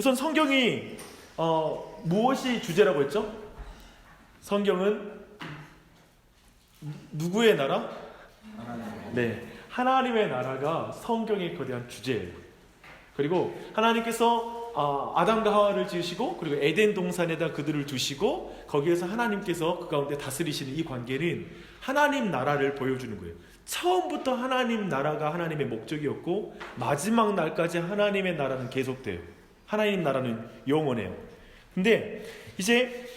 우선 성경이 무엇이 주제라고 했죠? 성경은 누구의 나라? 네, 하나님의 나라가 성경의 거대한 주제예요. 그리고 하나님께서 아담과 하와를 지으시고 그리고 에덴 동산에다 그들을 두시고 거기에서 하나님께서 그 가운데 다스리시는 이 관계는 하나님 나라를 보여주는 거예요. 처음부터 하나님 나라가 하나님의 목적이었고 마지막 날까지 하나님의 나라는 계속돼요. 하나님 나라는 영원해요. 근데 이제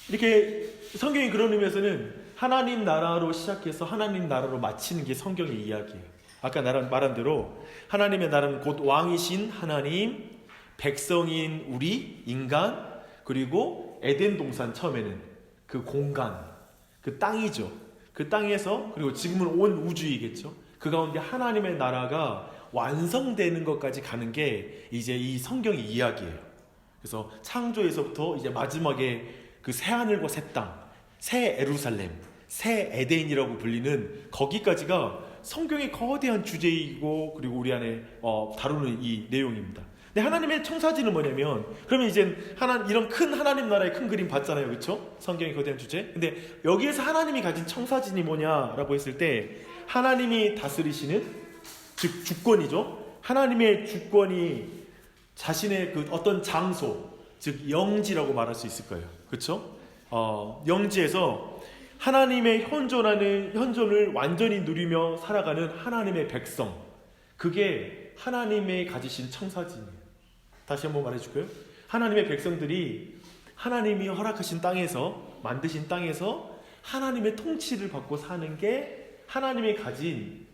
이렇게 성경이 그런 의미에서는 하나님 나라로 시작해서 하나님 나라로 마치는 게 성경의 이야기예요. 아까 말한 대로 하나님의 나라는 곧 왕이신 하나님, 백성인 우리 인간, 그리고 에덴 동산 처음에는 그 공간, 그 땅이죠. 그 땅에서 그리고 지금은 온 우주이겠죠. 그 가운데 하나님의 나라가 완성되는 것까지 가는 게 이제 이 성경의 이야기예요. 그래서 창조에서부터 이제 마지막에 그 새 하늘과 새 땅, 새 예루살렘, 새 에덴이라고 불리는 거기까지가 성경의 거대한 주제이고 그리고 우리 안에 다루는 이 내용입니다. 근데 하나님의 청사진은 뭐냐면, 그러면 이제 이런 큰 하나님 나라의 큰 그림 봤잖아요, 그렇죠? 성경의 거대한 주제. 근데 여기에서 하나님이 가진 청사진이 뭐냐라고 했을 때 하나님이 다스리시는, 즉 주권이죠. 하나님의 주권이 자신의 그 어떤 장소, 즉 영지라고 말할 수 있을 거예요, 그렇죠? 영지에서 하나님의 현존을 완전히 누리며 살아가는 하나님의 백성, 그게 하나님의 가지신 청사진이에요. 다시 한번 말해줄까요? 하나님의 백성들이 하나님이 허락하신 땅에서, 만드신 땅에서 하나님의 통치를 받고 사는 게 하나님이 가진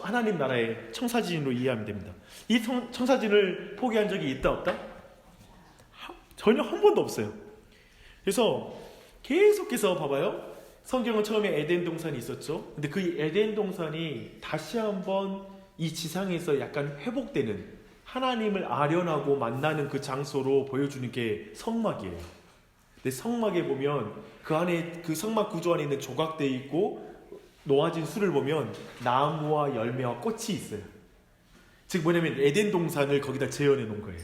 하나님 나라의 청사진으로 이해하면 됩니다. 이 청사진을 포기한 적이 있다 없다? 전혀 한 번도 없어요. 그래서 계속해서 봐봐요. 성경은 처음에 에덴 동산이 있었죠. 근데 그 에덴 동산이 다시 한번 이 지상에서 약간 회복되는, 하나님을 아련하고 만나는 그 장소로 보여주는 게 성막이에요. 근데 성막에 보면 그 안에, 그 성막 구조 안에 있는 조각되어 있고 놓아진 수를 보면 나무와 열매와 꽃이 있어요. 즉 뭐냐면 에덴 동산을 거기다 재현해 놓은 거예요.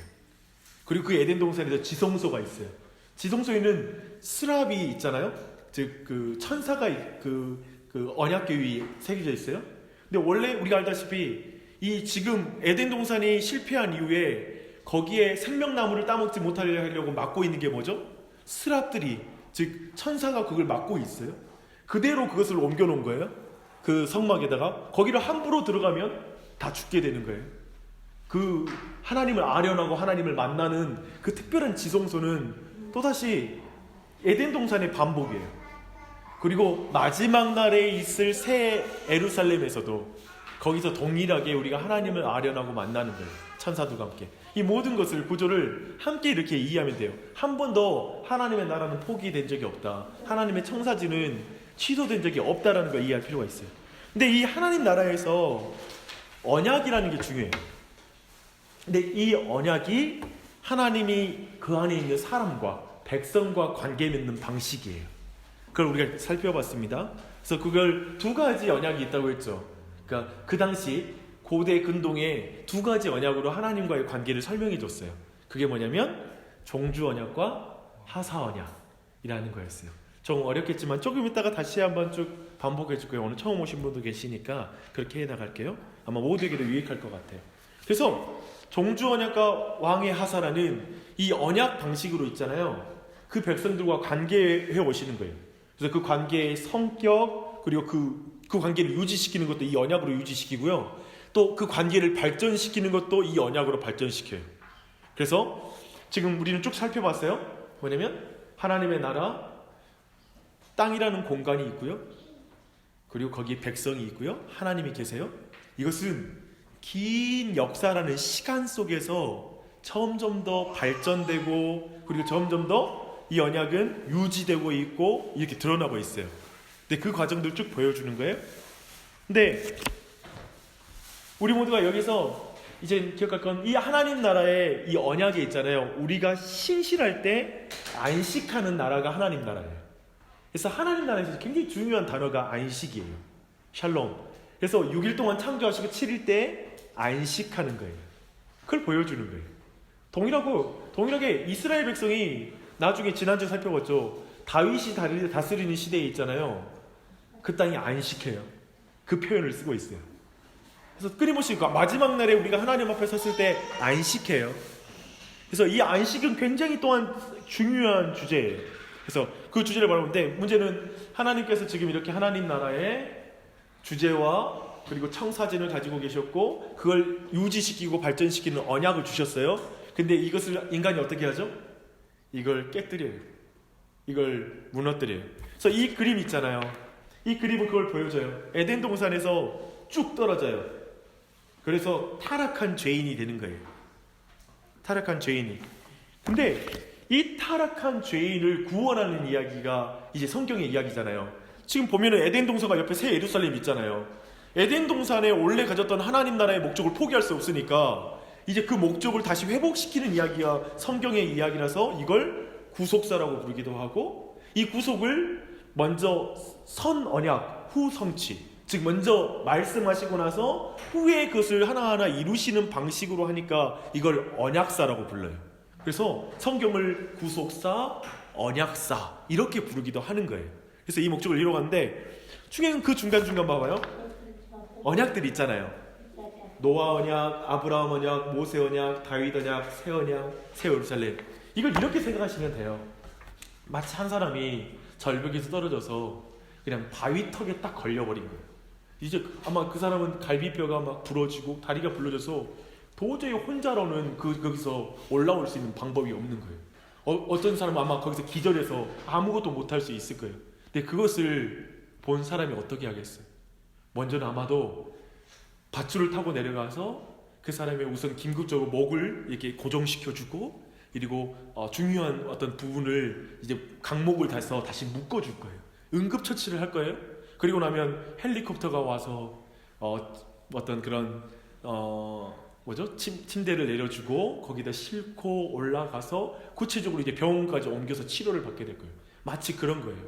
그리고 그 에덴 동산에서 지성소가 있어요. 지성소에는 스랍이 있잖아요. 즉 그 천사가 그 언약궤 위에 새겨져 있어요. 근데 원래 우리가 알다시피 이 지금 에덴 동산이 실패한 이후에 거기에 생명나무를 따먹지 못하려 하려고 막고 있는 게 뭐죠? 스랍들이, 즉 천사가 그걸 막고 있어요. 그대로 그것을 옮겨 놓은 거예요. 그 성막에다가. 거기를 함부로 들어가면 다 죽게 되는 거예요. 그 하나님을 아련하고 하나님을 만나는 그 특별한 지성소는 또다시 에덴 동산의 반복이에요. 그리고 마지막 날에 있을 새 예루살렘에서도 거기서 동일하게 우리가 하나님을 아련하고 만나는 거예요. 천사들과 함께. 이 모든 것을, 구조를 함께 이렇게 이해하면 돼요. 한 번도 하나님의 나라는 포기된 적이 없다. 하나님의 청사진은 취소된 적이 없다라는 걸 이해할 필요가 있어요. 근데 이 하나님 나라에서 언약이라는 게 중요해요. 근데 이 언약이 하나님이 그 안에 있는 사람과 백성과 관계 맺는 방식이에요. 그걸 우리가 살펴봤습니다. 그래서 그걸 두 가지 언약이 있다고 했죠. 그러니까 그 당시 고대 근동에 두 가지 언약으로 하나님과의 관계를 설명해 줬어요. 그게 뭐냐면 종주 언약과 하사 언약이라는 거였어요. 좀 어렵겠지만 조금 있다가 다시 한번 쭉 반복해 줄 거예요. 오늘 처음 오신 분도 계시니까 그렇게 해 나갈게요. 아마 모두에게도 유익할 것 같아요. 그래서 종주 언약과 왕의 하사라는 이 언약 방식으로 있잖아요. 그 백성들과 관계해 오시는 거예요. 그래서 그 관계의 성격, 그리고 그 관계를 유지시키는 것도 이 언약으로 유지시키고요. 또 그 관계를 발전시키는 것도 이 언약으로 발전시켜요. 그래서 지금 우리는 쭉 살펴봤어요. 뭐냐면 하나님의 나라, 땅이라는 공간이 있고요. 그리고 거기 백성이 있고요. 하나님이 계세요. 이것은 긴 역사라는 시간 속에서 점점 더 발전되고, 그리고 점점 더 이 언약은 유지되고 있고 이렇게 드러나고 있어요. 근데 그 과정들 쭉 보여주는 거예요. 근데 우리 모두가 여기서 이제 기억할 건, 이 하나님 나라의 이 언약에 있잖아요. 우리가 신실할 때 안식하는 나라가 하나님 나라예요. 그래서 하나님 나라에서 굉장히 중요한 단어가 안식이에요. 샬롬. 그래서 6일 동안 창조하시고 7일 때 안식하는 거예요. 그걸 보여주는 거예요. 동일하게 이스라엘 백성이 나중에 지난주에 살펴봤죠. 다윗이 다스리는 시대에 있잖아요. 그 땅이 안식해요. 그 표현을 쓰고 있어요. 그래서 끊임없이 마지막 날에 우리가 하나님 앞에 섰을 때 안식해요. 그래서 이 안식은 굉장히 또한 중요한 주제예요. 그래서 그 주제를 말하는데, 문제는 하나님께서 지금 이렇게 하나님 나라의 주제와 그리고 청사진을 가지고 계셨고 그걸 유지시키고 발전시키는 언약을 주셨어요. 근데 이것을 인간이 어떻게 하죠? 이걸 깨뜨려요. 이걸 무너뜨려요. 그래서 이 그림 있잖아요. 이 그림은 그걸 보여줘요. 에덴 동산에서 쭉 떨어져요. 그래서 타락한 죄인이 되는 거예요. 타락한 죄인이. 근데 이 타락한 죄인을 구원하는 이야기가 이제 성경의 이야기잖아요. 지금 보면은 에덴 동산과 옆에 새 예루살렘 있잖아요. 에덴 동산에 원래 가졌던 하나님 나라의 목적을 포기할 수 없으니까 이제 그 목적을 다시 회복시키는 이야기가 성경의 이야기라서 이걸 구속사라고 부르기도 하고, 이 구속을 먼저 선 언약 후 성취, 즉 먼저 말씀하시고 나서 후에 그것을 하나하나 이루시는 방식으로 하니까 이걸 언약사라고 불러요. 그래서 성경을 구속사, 언약사 이렇게 부르기도 하는 거예요. 그래서 이 목적을 이루어가는데, 중에는 그 중간중간 봐봐요. 언약들이 있잖아요. 노아 언약, 아브라함 언약, 모세 언약, 다윗 언약, 새 언약, 새 예루살렘. 이걸 이렇게 생각하시면 돼요. 마치 한 사람이 절벽에서 떨어져서 그냥 바위턱에 딱 걸려버린 거예요. 이제 아마 그 사람은 갈비뼈가 막 부러지고 다리가 불러져서 도저히 혼자로는 거기서 올라올 수 있는 방법이 없는 거예요. 어떤 사람은 아마 거기서 기절해서 아무것도 못할 수 있을 거예요. 근데 그것을 본 사람이 어떻게 하겠어요? 먼저는 아마도 밧줄을 타고 내려가서 그 사람의 우선 긴급적으로 목을 이렇게 고정시켜주고, 그리고 중요한 어떤 부분을 이제 강목을 다서 다시 묶어줄 거예요. 응급처치를 할 거예요. 그리고 나면 헬리콥터가 와서 어떤 그런 침대를 내려주고 거기다 싣고 올라가서 구체적으로 이제 병원까지 옮겨서 치료를 받게 될 거예요. 마치 그런 거예요.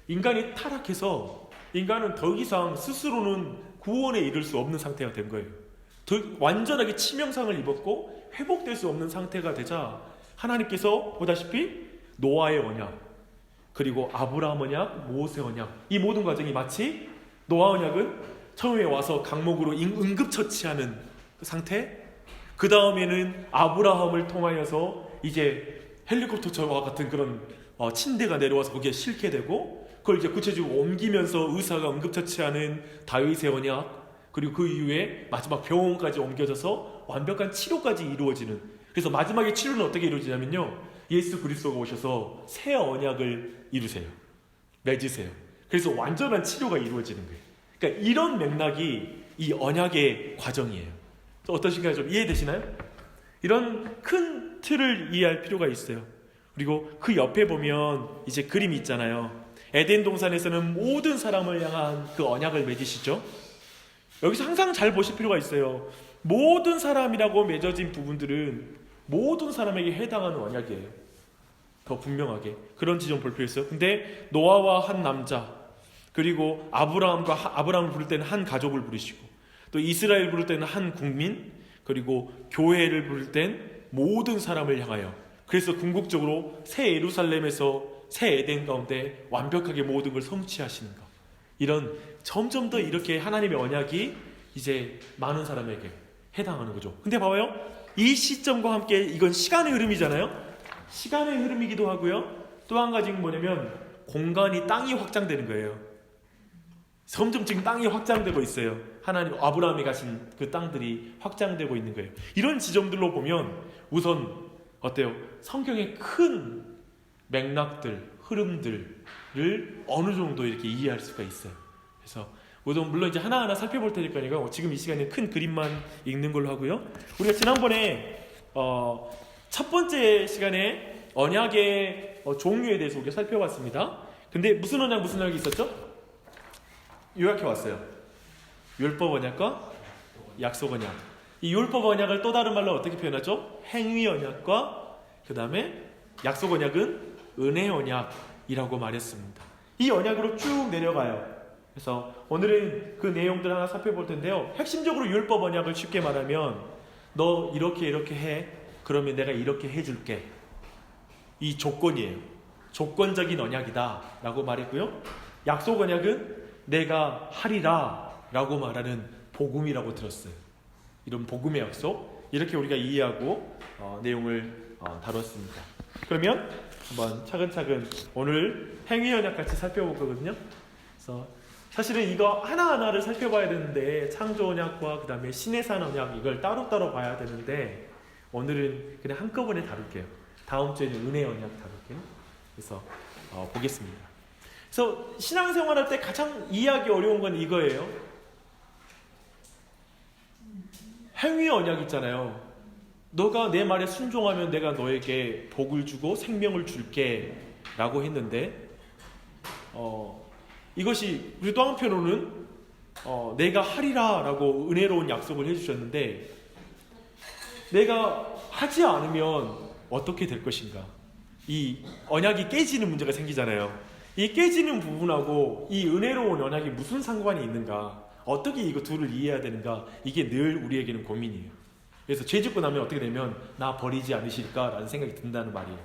인간이 타락해서 인간은 더 이상 스스로는 구원에 이를 수 없는 상태가 된 거예요. 완전하게 치명상을 입었고 회복될 수 없는 상태가 되자 하나님께서 보다시피 노아의 언약, 그리고 아브라함 언약, 모세 언약, 이 모든 과정이 마치 노아 언약은 처음에 와서 강목으로 응급처치하는 상태, 그 다음에는 아브라함을 통하여서 이제 헬리콥터와 같은 그런 침대가 내려와서 거기에 싣게 되고, 그걸 이제 구체적으로 옮기면서 의사가 응급처치하는 다윗의 언약, 그리고 그 이후에 마지막 병원까지 옮겨져서 완벽한 치료까지 이루어지는, 그래서 마지막에 치료는 어떻게 이루어지냐면요, 예수 그리스도가 오셔서 새 언약을 이루세요. 맺으세요. 그래서 완전한 치료가 이루어지는 거예요. 그러니까 이런 맥락이 이 언약의 과정이에요. 어떠신가요? 좀 이해되시나요? 이런 큰 틀을 이해할 필요가 있어요. 그리고 그 옆에 보면 이제 그림이 있잖아요. 에덴 동산에서는 모든 사람을 향한 그 언약을 맺으시죠. 여기서 항상 잘 보실 필요가 있어요. 모든 사람이라고 맺어진 부분들은 모든 사람에게 해당하는 언약이에요. 더 분명하게 그런 지점 볼 필요 있어요. 근데 노아와 한 남자, 그리고 아브라함을 부를 때는 한 가족을 부르시고, 또 이스라엘 부를 때는 한 국민, 그리고 교회를 부를 땐 모든 사람을 향하여, 그래서 궁극적으로 새 예루살렘에서 새 에덴 가운데 완벽하게 모든 걸 성취하시는 것, 이런 점점 더 이렇게 하나님의 언약이 이제 많은 사람에게 해당하는 거죠. 근데 봐봐요, 이 시점과 함께 이건 시간의 흐름이잖아요. 시간의 흐름이기도 하고요, 또 한 가지는 뭐냐면 공간이, 땅이 확장되는 거예요. 점점 지금 땅이 확장되고 있어요. 하나님 아브라함이 가신 그 땅들이 확장되고 있는 거예요. 이런 지점들로 보면 우선 어때요? 성경의 큰 맥락들, 흐름들을 어느 정도 이렇게 이해할 수가 있어요. 그래서 물론 이제 하나하나 살펴볼 테니까요. 지금 이 시간에 큰 그림만 읽는 걸로 하고요. 우리가 지난번에 첫 번째 시간에 언약의 종류에 대해서 우리가 살펴봤습니다. 근데 무슨 언약이 있었죠? 요약해 왔어요. 율법 언약과 약속 언약. 이 율법 언약을 또 다른 말로 어떻게 표현하죠? 행위 언약과 그 다음에 약속 언약은 은혜 언약이라고 말했습니다. 이 언약으로 쭉 내려가요. 그래서 오늘은 그 내용들 하나 살펴볼 텐데요. 핵심적으로 율법 언약을 쉽게 말하면 너 이렇게 해, 그러면 내가 이렇게 해줄게. 이 조건이에요. 조건적인 언약이다 라고 말했고요. 약속 언약은 내가 하리라 라고 말하는 복음이라고 들었어요. 이런 복음의 약속, 이렇게 우리가 이해하고 내용을 다뤘습니다. 그러면 한번 차근차근 오늘 행위 언약 같이 살펴볼 거거든요. 그래서 사실은 이거 하나하나를 살펴봐야 되는데, 창조 언약과 그 다음에 신의 산 언약, 이걸 따로따로 봐야 되는데 오늘은 그냥 한꺼번에 다룰게요. 다음 주에는 은혜 언약 다룰게요. 그래서 보겠습니다. 그래서 신앙생활할 때 가장 이해하기 어려운 건 이거예요. 행위 언약 있잖아요. 너가 내 말에 순종하면 내가 너에게 복을 주고 생명을 줄게 라고 했는데, 이것이 우리 또 한편으로는 내가 하리라 라고 은혜로운 약속을 해주셨는데, 내가 하지 않으면 어떻게 될 것인가? 이 언약이 깨지는 문제가 생기잖아요. 이 깨지는 부분하고 이 은혜로운 언약이 무슨 상관이 있는가? 어떻게 이거 둘을 이해해야 되는가? 이게 늘 우리에게는 고민이에요. 그래서 죄 짓고 나면 어떻게 되면 나 버리지 않으실까라는 생각이 든다는 말이에요.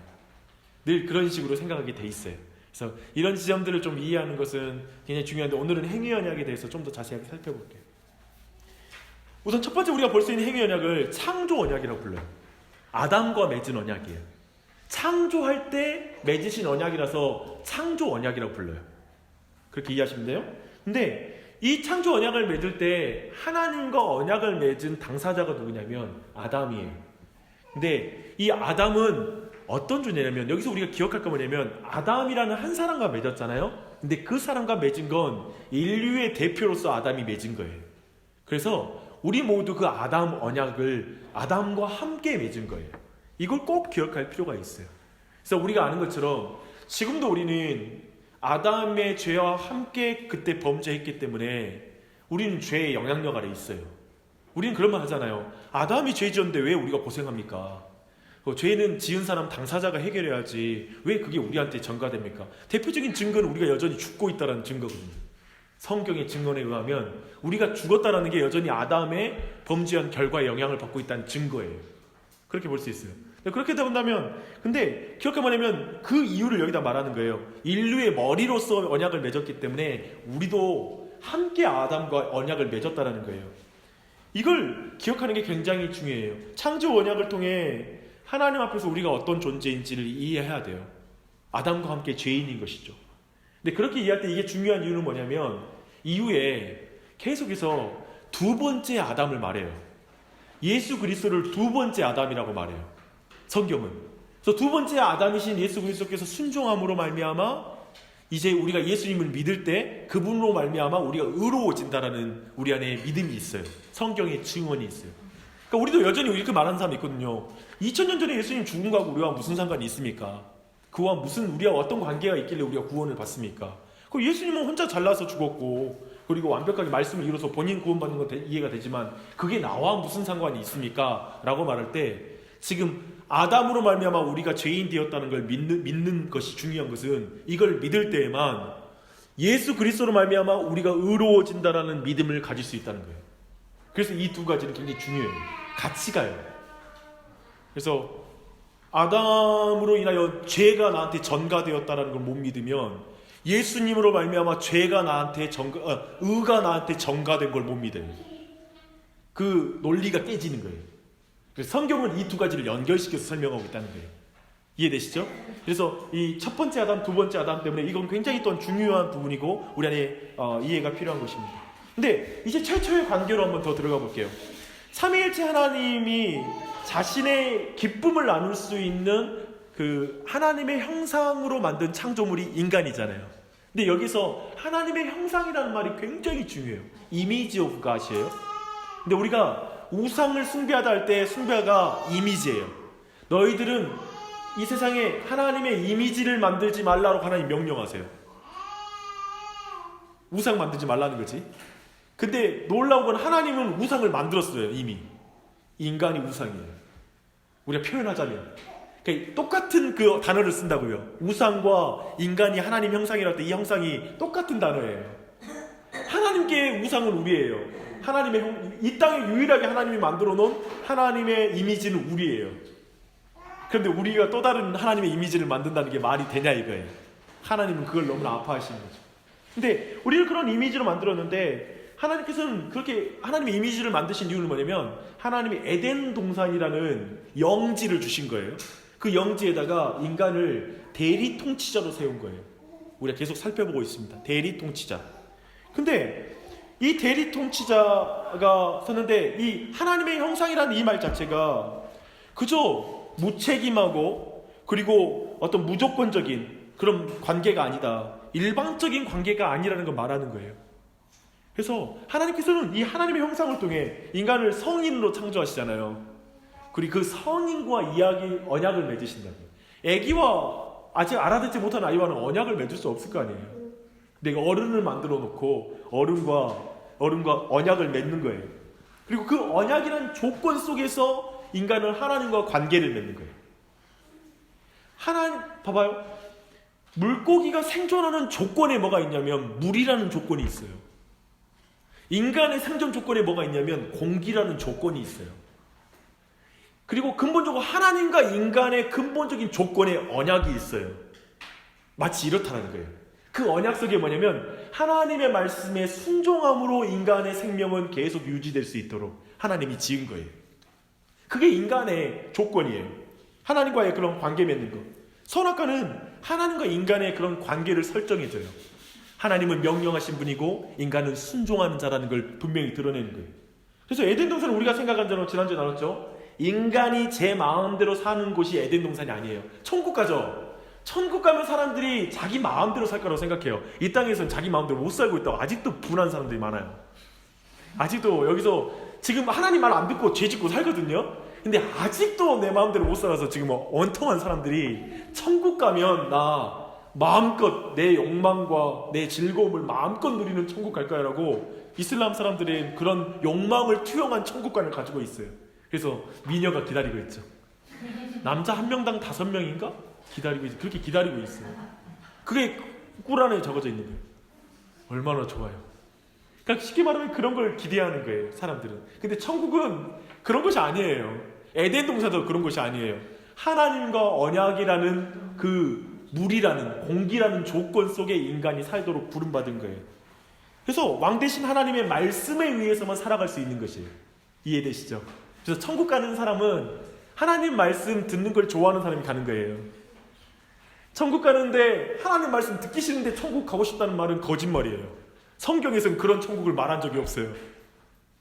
늘 그런 식으로 생각하게 돼 있어요. 그래서 이런 지점들을 좀 이해하는 것은 굉장히 중요한데, 오늘은 행위 언약에 대해서 좀 더 자세하게 살펴볼게요. 우선 첫 번째 우리가 볼 수 있는 행위 언약을 창조 언약이라고 불러요. 아담과 맺은 언약이에요. 창조할 때 맺으신 언약이라서 창조 언약이라고 불러요. 그렇게 이해하시면 돼요. 근데 이 창조 언약을 맺을 때 하나님과 언약을 맺은 당사자가 누구냐면 아담이에요. 근데 이 아담은 어떤 존재냐면, 여기서 우리가 기억할 거 뭐냐면, 아담이라는 한 사람과 맺었잖아요. 근데 그 사람과 맺은 건 인류의 대표로서 아담이 맺은 거예요. 그래서 우리 모두 그 아담 언약을 아담과 함께 맺은 거예요. 이걸 꼭 기억할 필요가 있어요. 그래서 우리가 아는 것처럼 지금도 우리는 아담의 죄와 함께 그때 범죄했기 때문에 우리는 죄의 영향력 아래 있어요. 우리는 그런 말 하잖아요. 아담이 죄 지었는데 왜 우리가 고생합니까? 죄는 지은 사람 당사자가 해결해야지 왜 그게 우리한테 전가됩니까? 대표적인 증거는 우리가 여전히 죽고 있다는 증거거든요. 성경의 증언에 의하면 우리가 죽었다는 게 여전히 아담의 범죄한 결과에 영향을 받고 있다는 증거예요. 그렇게 볼 수 있어요. 그렇게 된다면, 근데 기억해 뭐냐면 그 이유를 여기다 말하는 거예요. 인류의 머리로서 언약을 맺었기 때문에 우리도 함께 아담과 언약을 맺었다는 거예요. 이걸 기억하는 게 굉장히 중요해요. 창조 언약을 통해 하나님 앞에서 우리가 어떤 존재인지를 이해해야 돼요. 아담과 함께 죄인인 것이죠. 근데 그렇게 이해할 때 이게 중요한 이유는 뭐냐면, 이후에 계속해서 두 번째 아담을 말해요. 예수 그리스도를 두 번째 아담이라고 말해요. 성경은. 그래서 두 번째 아담이신 예수 그리스도께서 순종함으로 말미암아 이제 우리가 예수님을 믿을 때 그분으로 말미암아 우리가 의로워진다라는 우리 안에 믿음이 있어요. 성경의 증언이 있어요. 그러니까 우리도 여전히 이렇게 말하는 사람이 있거든요. 2000년 전에 예수님 죽은 거하고 우리와 무슨 상관이 있습니까? 그와 무슨 우리와 어떤 관계가 있길래 우리가 구원을 받습니까? 그 예수님은 혼자 잘나서 죽었고 그리고 완벽하게 말씀을 이루어서 본인 구원받는 건 이해가 되지만 그게 나와 무슨 상관이 있습니까? 라고 말할 때 지금 아담으로 말미암아 우리가 죄인 되었다는 걸 믿는 것이 중요한 것은 이걸 믿을 때에만 예수 그리스도로 말미암아 우리가 의로워진다라는 믿음을 가질 수 있다는 거예요. 그래서 이 두 가지는 굉장히 중요해요. 같이 가요. 그래서 아담으로 인하여 죄가 나한테 전가되었다는 걸 못 믿으면 예수님으로 말미암아 죄가 나한테 의가 나한테 전가된 걸 못 믿어요. 그 논리가 깨지는 거예요. 그래서 성경은 이 두 가지를 연결시켜서 설명하고 있다는 거예요. 이해되시죠? 그래서 이 첫 번째 아담, 두 번째 아담 때문에 이건 굉장히 또한 중요한 부분이고 우리 안에 이해가 필요한 것입니다. 근데 이제 최초의 관계로 한번 더 들어가 볼게요. 삼위일체 하나님이 자신의 기쁨을 나눌 수 있는 그 하나님의 형상으로 만든 창조물이 인간이잖아요. 근데 여기서 하나님의 형상이라는 말이 굉장히 중요해요. 이미지 오브 갓이에요. 근데 우리가 우상을 숭배하다 할 때 숭배가 이미지예요. 너희들은 이 세상에 하나님의 이미지를 만들지 말라고 하나님 명령하세요. 우상 만들지 말라는 거지. 근데 놀라운 건 하나님은 우상을 만들었어요. 이미 인간이 우상이에요. 우리가 표현하자면 그러니까 똑같은 그 단어를 쓴다고요. 우상과 인간이 하나님 형상이랄 때 이 형상이 똑같은 단어예요. 하나님께 우상은 우리예요. 하나님의 이 땅에 유일하게 하나님이 만들어 놓은 하나님의 이미지는 우리예요. 그런데 우리가 또 다른 하나님의 이미지를 만든다는 게 말이 되냐 이거예요. 하나님은 그걸 너무나 아파하시는 거죠. 근데 우리를 그런 이미지로 만들었는데 하나님께서는 그렇게 하나님의 이미지를 만드신 이유는 뭐냐면 하나님이 에덴 동산이라는 영지를 주신 거예요. 그 영지에다가 인간을 대리 통치자로 세운 거예요. 우리가 계속 살펴보고 있습니다. 대리 통치자. 근데 이 대리 통치자가 섰는데 이 하나님의 형상이라는 이 말 자체가 그저 무책임하고 그리고 어떤 무조건적인 그런 관계가 아니다. 일방적인 관계가 아니라는 걸 말하는 거예요. 그래서 하나님께서는 이 하나님의 형상을 통해 인간을 성인으로 창조하시잖아요. 그리고 그 성인과 언약을 맺으신다고요. 아기와 아직 알아듣지 못한 아이와는 언약을 맺을 수 없을 거 아니에요. 내가 어른을 만들어 놓고 어른과 언약을 맺는 거예요. 그리고 그 언약이라는 조건 속에서 인간은 하나님과 관계를 맺는 거예요. 봐봐요. 물고기가 생존하는 조건에 뭐가 있냐면 물이라는 조건이 있어요. 인간의 생존 조건에 뭐가 있냐면 공기라는 조건이 있어요. 그리고 근본적으로 하나님과 인간의 근본적인 조건에 언약이 있어요. 마치 이렇다는 거예요. 그 언약 속에 뭐냐면 하나님의 말씀에 순종함으로 인간의 생명은 계속 유지될 수 있도록 하나님이 지은 거예요. 그게 인간의 조건이에요. 하나님과의 그런 관계 맺는 거. 선악과는 하나님과 인간의 그런 관계를 설정해줘요. 하나님은 명령하신 분이고 인간은 순종하는 자라는 걸 분명히 드러내는 거예요. 그래서 에덴 동산은 우리가 생각한 대로 지난주에 나눴죠. 인간이 제 마음대로 사는 곳이 에덴 동산이 아니에요. 천국 가죠. 천국 가면 사람들이 자기 마음대로 살 거라고 생각해요. 이 땅에서는 자기 마음대로 못 살고 있다고 아직도 분한 사람들이 많아요. 아직도 여기서 지금 하나님 말 안 듣고 죄 짓고 살거든요. 근데 아직도 내 마음대로 못 살아서 지금 원통한 사람들이 천국 가면 나 마음껏 내 욕망과 내 즐거움을 마음껏 누리는 천국 갈 거야라고 이슬람 사람들의 그런 욕망을 투영한 천국관을 가지고 있어요. 그래서 미녀가 기다리고 있죠. 남자 한 명당 5명인가? 기다리고 있어요. 그렇게 기다리고 있어요. 그게 꾸란에 적어져 있는 거예요. 얼마나 좋아요. 그러니까 쉽게 말하면 그런 걸 기대하는 거예요, 사람들은. 근데 천국은 그런 것이 아니에요. 에덴 동산도 그런 것이 아니에요. 하나님과 언약이라는 그 물이라는 공기라는 조건 속에 인간이 살도록 부름받은 거예요. 그래서 왕 대신 하나님의 말씀에 의해서만 살아갈 수 있는 것이에요. 이해되시죠? 그래서 천국 가는 사람은 하나님 말씀 듣는 걸 좋아하는 사람이 가는 거예요. 천국 가는데 하나님 말씀 듣기 싫은데 천국 가고 싶다는 말은 거짓말이에요. 성경에서는 그런 천국을 말한 적이 없어요.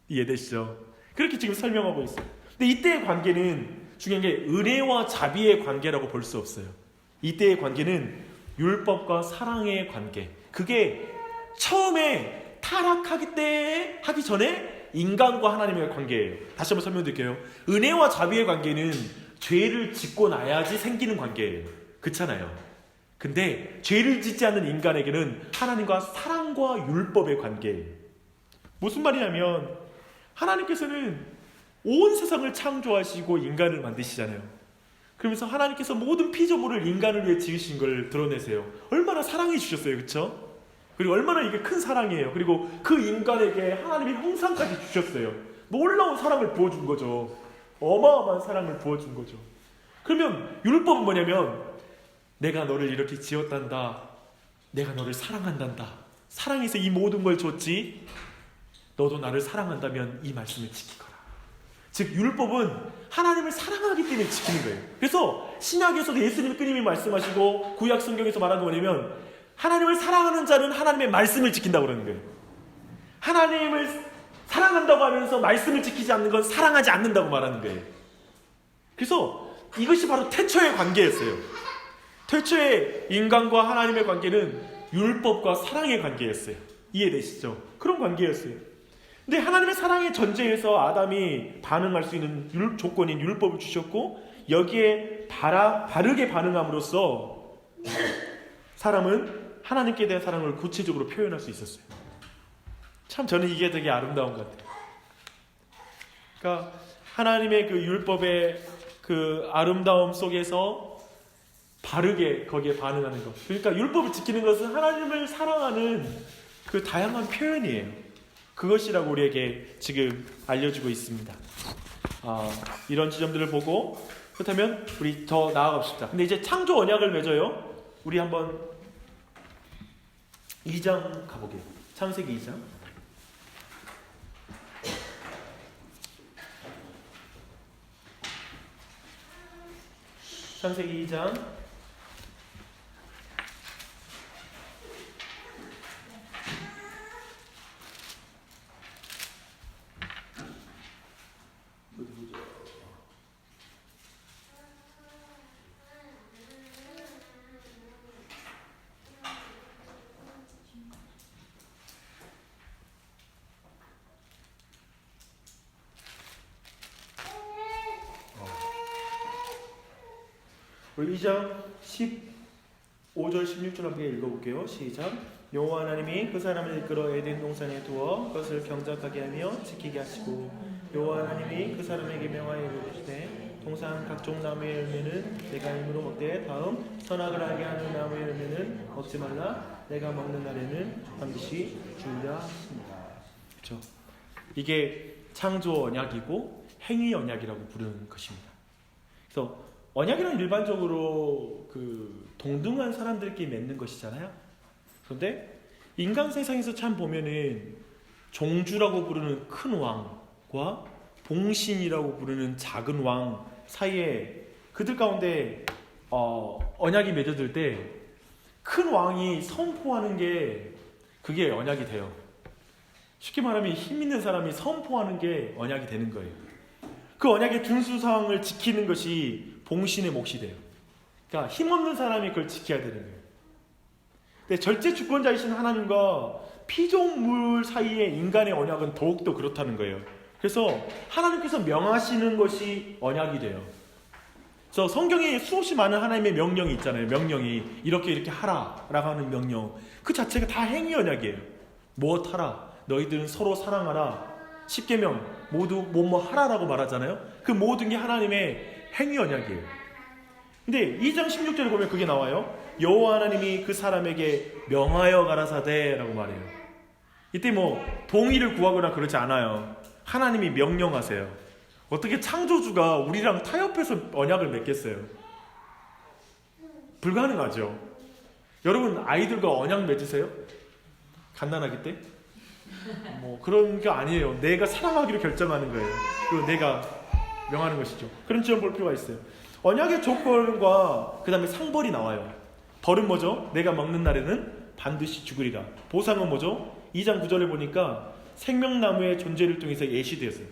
이해되시죠? 그렇게 지금 설명하고 있어요. 근데 이때의 관계는 중요한 게 은혜와 자비의 관계라고 볼 수 없어요. 이때의 관계는 율법과 사랑의 관계. 그게 처음에 타락하기 전에 인간과 하나님의 관계예요. 다시 한번 설명드릴게요. 은혜와 자비의 관계는 죄를 짓고 나야지 생기는 관계예요. 그렇잖아요. 근데 죄를 짓지 않는 인간에게는 하나님과 사랑과 율법의 관계예요. 무슨 말이냐면 하나님께서는 온 세상을 창조하시고 인간을 만드시잖아요. 그러면서 하나님께서 모든 피조물을 인간을 위해 지으신 걸 드러내세요. 얼마나 사랑해 주셨어요. 그렇죠? 그리고 얼마나 이게 큰 사랑이에요. 그리고 그 인간에게 하나님의 형상까지 주셨어요. 놀라운 사랑을 부어준 거죠. 어마어마한 사랑을 부어준 거죠. 그러면 율법은 뭐냐면 내가 너를 이렇게 지었단다. 내가 너를 사랑한단다. 사랑해서 이 모든 걸 줬지. 너도 나를 사랑한다면 이 말씀을 지키거라. 즉 율법은 하나님을 사랑하기 때문에 지키는 거예요. 그래서 신약에서도 예수님이 끊임이 말씀하시고 구약 성경에서 말하는 거 뭐냐면 하나님을 사랑하는 자는 하나님의 말씀을 지킨다고 그러는 거예요. 하나님을 사랑한다고 하면서 말씀을 지키지 않는 건 사랑하지 않는다고 말하는 거예요. 그래서 이것이 바로 태초의 관계였어요. 태초의 인간과 하나님의 관계는 율법과 사랑의 관계였어요. 이해되시죠? 그런 관계였어요. 근데 하나님의 사랑의 전제에서 아담이 반응할 수 있는 조건인 율법을 주셨고 여기에 바르게 반응함으로써 사람은 하나님께 대한 사랑을 구체적으로 표현할 수 있었어요. 참 저는 이게 되게 아름다운 것 같아요. 그러니까 하나님의 그 율법의 그 아름다움 속에서 바르게 거기에 반응하는 것. 그러니까 율법을 지키는 것은 하나님을 사랑하는 그 다양한 표현이에요. 그것이라고 우리에게 지금 알려주고 있습니다. 이런 지점들을 보고 그렇다면 우리 더 나아갑시다. 근데 이제 창조 언약을 맺어요. 우리 한번 2장 가보게요. 창세기 2장. 창세기 2장. 우리 2장 15절 16절 함께 읽어볼게요. 시작. 여호와 하나님이 그 사람을 이끌어 에덴 동산에 두어 그것을 경작하게 하며 지키게 하시고 여호와 하나님이 그 사람에게 명하여 이르시되 동산 각종 나무의 열매는 내가 힘으로 먹되 다음 선악을 알게 하는 나무의 열매는 먹지 말라. 내가 먹는 날에는 반드시 죽으리라 하십니다. 그렇죠. 이게 창조 언약이고 행위 언약이라고 부르는 것입니다. 그래서 언약이란 일반적으로 그 동등한 사람들끼리 맺는 것이잖아요. 그런데 인간 세상에서 참 보면은 종주라고 부르는 큰 왕과 봉신이라고 부르는 작은 왕 사이에 그들 가운데 언약이 맺어질 때 큰 왕이 선포하는 게 그게 언약이 돼요. 쉽게 말하면 힘 있는 사람이 선포하는 게 언약이 되는 거예요. 그 언약의 준수사항을 지키는 것이 봉신의 몫이 돼요. 그러니까 힘없는 사람이 그걸 지켜야 되는 거예요. 근데 절대 주권자이신 하나님과 피조물 사이의 인간의 언약은 더욱더 그렇다는 거예요. 그래서 하나님께서 명하시는 것이 언약이 돼요. 그래서 성경에 수없이 많은 하나님의 명령이 있잖아요. 명령이 이렇게 하라라고 하는 명령 그 자체가 다 행위 언약이에요. 무엇 하라, 너희들은 서로 사랑하라, 십계명 모두 뭐뭐 하라라고 말하잖아요. 그 모든 게 하나님의 행위 언약이에요. 근데 2장 16절에 보면 그게 나와요. 여호와 하나님이 그 사람에게 명하여 가라사대라고 말해요. 이때 뭐 동의를 구하거나 그러지 않아요. 하나님이 명령하세요. 어떻게 창조주가 우리랑 타협해서 언약을 맺겠어요? 불가능하죠. 여러분 아이들과 언약 맺으세요? 갓난아기 때? 뭐 그런 게 아니에요. 내가 사랑하기로 결정하는 거예요. 그리고 내가 명하는 것이죠. 그런 지점 볼 필요가 있어요. 언약의 조건과 그 다음에 상벌이 나와요. 벌은 뭐죠? 내가 먹는 날에는 반드시 죽으리라. 보상은 뭐죠? 2장 9절에 보니까 생명나무의 존재를 통해서 예시되었어요.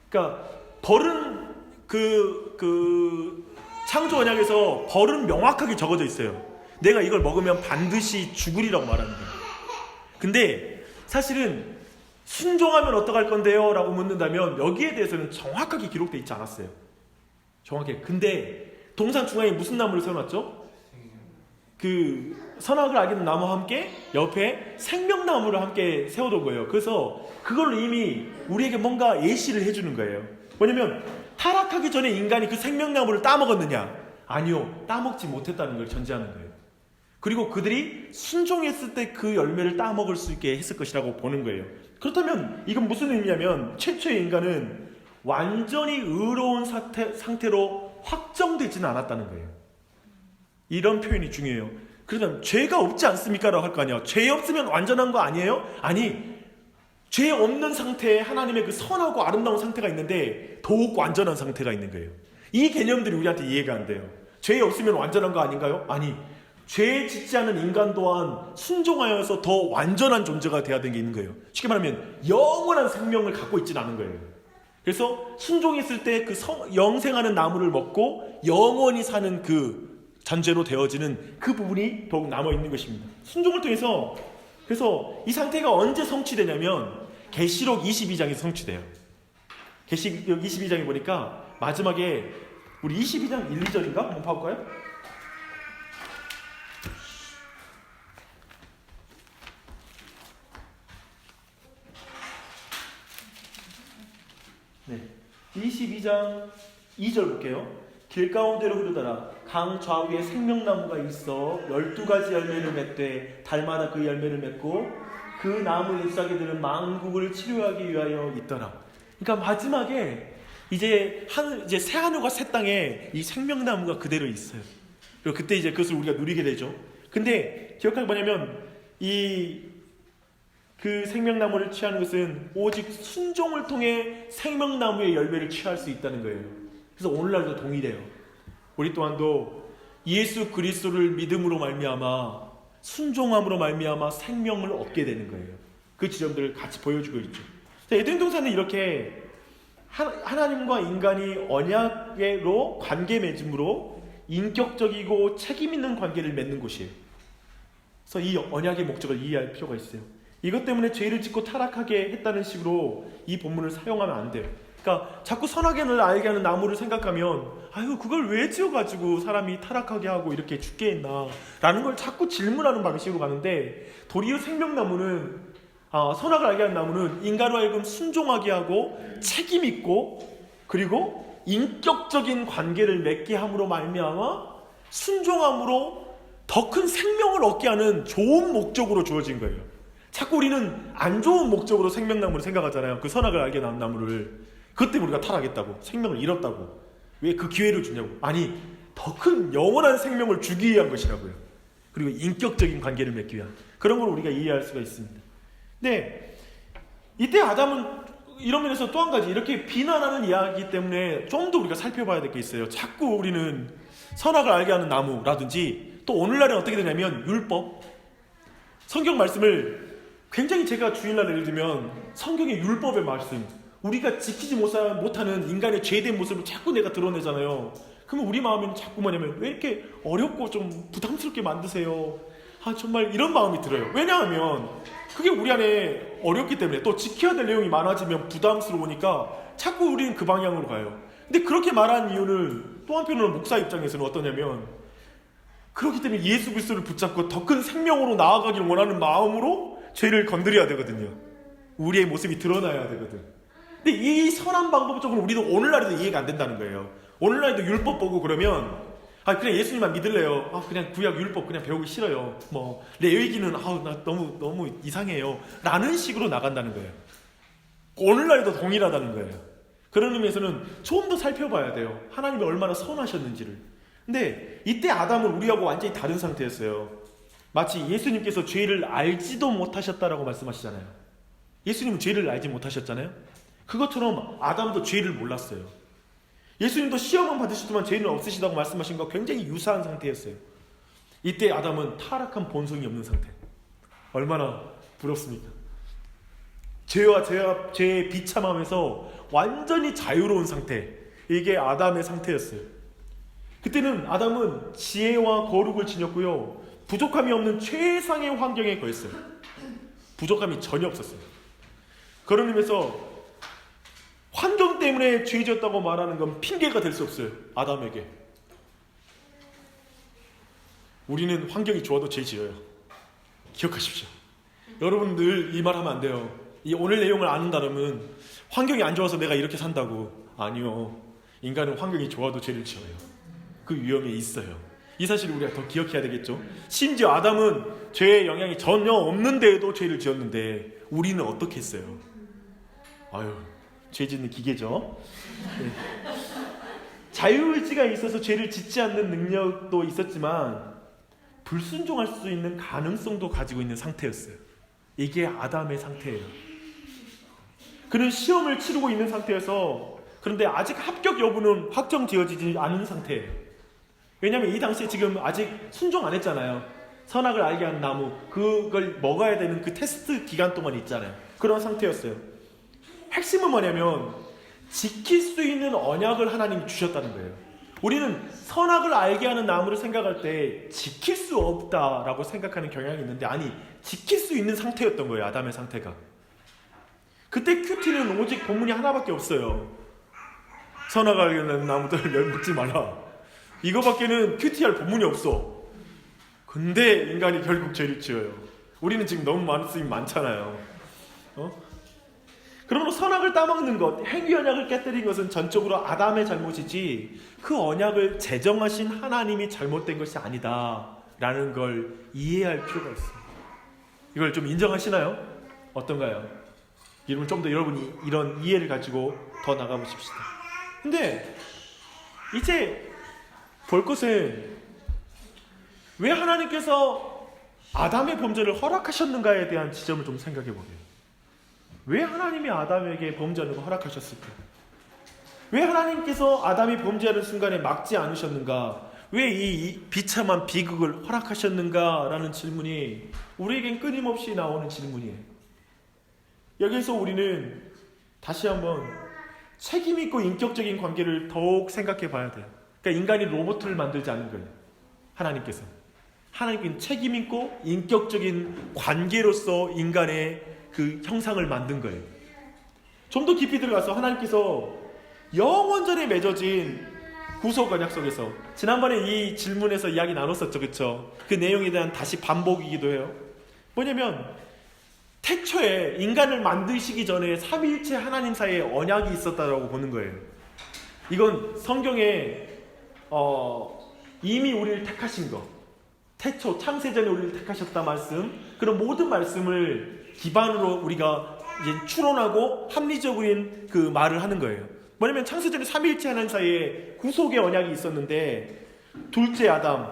그러니까 벌은 그 창조 언약에서 벌은 명확하게 적어져 있어요. 내가 이걸 먹으면 반드시 죽으리라고 말하는 거예요. 근데 사실은 순종하면 어떡할 건데요? 라고 묻는다면 여기에 대해서는 정확하게 기록되어 있지 않았어요. 정확해. 근데 동산 중앙에 무슨 나무를 세워놨죠? 그 선악을 알게 된 나무와 함께 옆에 생명나무를 함께 세워둔 거예요. 그래서 그걸로 이미 우리에게 뭔가 예시를 해주는 거예요. 뭐냐면 타락하기 전에 인간이 그 생명나무를 따먹었느냐? 아니요. 따먹지 못했다는 걸 전제하는 거예요. 그리고 그들이 순종했을 때 그 열매를 따먹을 수 있게 했을 것이라고 보는 거예요. 그렇다면 이건 무슨 의미냐면 최초의 인간은 완전히 의로운 상태로 확정되지는 않았다는 거예요. 이런 표현이 중요해요. 그러면 죄가 없지 않습니까? 라고 할 거 아니에요. 죄 없으면 완전한 거 아니에요? 아니, 죄 없는 상태에 하나님의 그 선하고 아름다운 상태가 있는데 더욱 완전한 상태가 있는 거예요. 이 개념들이 우리한테 이해가 안 돼요. 죄 없으면 완전한 거 아닌가요? 아니, 죄 짓지 않은 인간 또한 순종하여서 더 완전한 존재가 돼야 되는 게 있는 거예요. 쉽게 말하면 영원한 생명을 갖고 있지는 않은 거예요. 그래서 순종했을 때 그 영생하는 나무를 먹고 영원히 사는 그 전제로 되어지는 그 부분이 더욱 남아있는 것입니다. 순종을 통해서 그래서 이 상태가 언제 성취되냐면 계시록 22장에서 성취돼요. 계시록 22장에 보니까 마지막에 우리 22장 1, 2절인가? 한번 봐볼까요? 네, 22장 2절 볼게요. 길 가운데로 흐르더라. 강 좌우에 생명나무가 있어 12가지 열매를 맺되 달마다 그 열매를 맺고 그 나무 잎사귀들은 만국을 치료하기 위하여 있더라. 그러니까 마지막에 이제 새 하늘과 새 땅에 이 생명나무가 그대로 있어요. 그리고 그때 이제 그것을 우리가 누리게 되죠. 근데 기억할 뭐냐면 그 생명나무를 취하는 것은 오직 순종을 통해 생명나무의 열매를 취할 수 있다는 거예요. 그래서 오늘날도 동일해요. 우리 또한도 예수 그리스도를 믿음으로 말미암아 순종함으로 말미암아 생명을 얻게 되는 거예요. 그 지점들을 같이 보여주고 있죠. 에덴 동산은 이렇게 하나님과 인간이 언약으로 관계 맺음으로 인격적이고 책임 있는 관계를 맺는 곳이에요. 그래서 이 언약의 목적을 이해할 필요가 있어요. 이것 때문에 죄를 짓고 타락하게 했다는 식으로 이 본문을 사용하면 안 돼요. 그러니까 자꾸 선악을 알게 하는 나무를 생각하면 아유 그걸 왜 지어가지고 사람이 타락하게 하고 이렇게 죽게 했나 라는 걸 자꾸 질문하는 방식으로 가는데, 도리어 생명나무는 선악을 알게 하는 나무는 인간으로 하여금 순종하게 하고 책임 있고 그리고 인격적인 관계를 맺게 함으로 말미암아 순종함으로 더 큰 생명을 얻게 하는 좋은 목적으로 주어진 거예요. 자꾸 우리는 안 좋은 목적으로 생명나무를 생각하잖아요. 그 선악을 알게 하는 나무를. 그것 때문에 우리가 타락했다고, 생명을 잃었다고. 왜 그 기회를 주냐고. 아니, 더 큰 영원한 생명을 주기 위한 것이라고요. 그리고 인격적인 관계를 맺기 위한 그런 걸 우리가 이해할 수가 있습니다. 네, 이때 아담은 이런 면에서 또 한 가지 이렇게 비난하는 이야기 때문에 좀 더 우리가 살펴봐야 될 게 있어요. 자꾸 우리는 선악을 알게 하는 나무라든지 또 오늘날은 어떻게 되냐면 율법, 성경 말씀을 굉장히 제가 주일날 예를 들면 성경의 율법의 말씀, 우리가 지키지 못하는 인간의 죄된 모습을 자꾸 내가 드러내잖아요. 그러면 우리 마음에는 자꾸 뭐냐면 왜 이렇게 어렵고 좀 부담스럽게 만드세요? 정말 이런 마음이 들어요. 왜냐하면 그게 우리 안에 어렵기 때문에, 또 지켜야 될 내용이 많아지면 부담스러우니까 자꾸 우리는 그 방향으로 가요. 근데 그렇게 말한 이유는 또 한편으로는 목사 입장에서는 어떠냐면, 그렇기 때문에 예수 그리스도를 붙잡고 더 큰 생명으로 나아가길 원하는 마음으로 죄를 건드려야 되거든요. 우리의 모습이 드러나야 되거든. 근데 이 선한 방법적으로 우리도 오늘날에도 이해가 안 된다는 거예요. 오늘날에도 율법 보고 그러면 그냥 예수님만 믿을래요. 그냥 구약 율법 그냥 배우기 싫어요. 레위기는 나 너무 이상해요. 라는 식으로 나간다는 거예요. 오늘날에도 동일하다는 거예요. 그런 의미에서는 좀 더 살펴봐야 돼요. 하나님이 얼마나 선하셨는지를. 근데 이때 아담은 우리하고 완전히 다른 상태였어요. 마치 예수님께서 죄를 알지도 못하셨다라고 말씀하시잖아요. 예수님은 죄를 알지 못하셨잖아요. 그것처럼 아담도 죄를 몰랐어요. 예수님도 시험은 받으시지만 죄는 없으시다고 말씀하신 것과 굉장히 유사한 상태였어요. 이때 아담은 타락한 본성이 없는 상태. 얼마나 부럽습니까? 죄와 죄의 비참함에서 완전히 자유로운 상태. 이게 아담의 상태였어요. 그때는 아담은 지혜와 거룩을 지녔고요, 부족함이 없는 최상의 환경에 거했어요. 부족함이 전혀 없었어요. 그런 의미에서 환경 때문에 죄졌다고 말하는 건 핑계가 될 수 없어요. 아담에게. 우리는 환경이 좋아도 죄 지어요. 기억하십시오. 여러분 늘 이 말 하면 안 돼요. 이 오늘 내용을 아는다면 환경이 안 좋아서 내가 이렇게 산다고. 아니요. 인간은 환경이 좋아도 죄를 지어요. 그 위험이 있어요. 이 사실을 우리가 더 기억해야 되겠죠. 심지어 아담은 죄의 영향이 전혀 없는데도 죄를 지었는데 우리는 어떻게 했어요? 죄 짓는 기계죠. 네. 자유의지가 있어서 죄를 짓지 않는 능력도 있었지만 불순종할 수 있는 가능성도 가지고 있는 상태였어요. 이게 아담의 상태예요. 그는 시험을 치르고 있는 상태여서, 그런데 아직 합격 여부는 확정되어지지 않은 상태예요. 왜냐하면 이 당시에 지금 아직 순종 안 했잖아요. 선악을 알게 하는 나무, 그걸 먹어야 되는 그 테스트 기간 동안 있잖아요. 그런 상태였어요. 핵심은 뭐냐면 지킬 수 있는 언약을 하나님이 주셨다는 거예요. 우리는 선악을 알게 하는 나무를 생각할 때 지킬 수 없다라고 생각하는 경향이 있는데, 아니, 지킬 수 있는 상태였던 거예요. 아담의 상태가. 그때 큐티는 오직 본문이 하나밖에 없어요. 선악을 알게 하는 나무들 먹지 마라. 이거밖에는 큐티할 본문이 없어. 근데 인간이 결국 죄를 지어요. 우리는 지금 너무 말씀이 많잖아요. 그러므로 선악을 따먹는 것, 행위 언약을 깨뜨린 것은 전적으로 아담의 잘못이지 그 언약을 제정하신 하나님이 잘못된 것이 아니다 라는 걸 이해할 필요가 있습니다. 이걸 좀 인정하시나요? 어떤가요? 여러분 좀 더 여러분이 이런 이해를 가지고 더 나가보십시다. 근데 이제 볼 것은 왜 하나님께서 아담의 범죄를 허락하셨는가에 대한 지점을 좀 생각해 보게요. 왜 하나님이 아담에게 범죄하는 걸 허락하셨을까? 왜 하나님께서 아담이 범죄하는 순간에 막지 않으셨는가? 왜 이 비참한 비극을 허락하셨는가라는 질문이 우리에겐 끊임없이 나오는 질문이에요. 여기서 우리는 다시 한번 책임있고 인격적인 관계를 더욱 생각해 봐야 돼요. 그러니까 인간이 로봇을 만들지 않은 거예요. 하나님께서. 하나님께는 책임있고 인격적인 관계로서 인간의 그 형상을 만든 거예요. 좀 더 깊이 들어가서 하나님께서 영원전에 맺어진 구속 언약 속에서, 지난번에 이 질문에서 이야기 나눴었죠, 그렇죠? 그 내용에 대한 다시 반복이기도 해요. 뭐냐면 태초에 인간을 만드시기 전에 삼위일체 하나님 사이에 언약이 있었다라고 보는 거예요. 이건 성경에 이미 우리를 택하신 거, 태초 창세전에 우리를 택하셨다 말씀, 그런 모든 말씀을 기반으로 우리가 이제 추론하고 합리적인 그 말을 하는 거예요. 뭐냐면 창세전에 삼위일체 하나님 사이에 구속의 언약이 있었는데, 둘째 아담,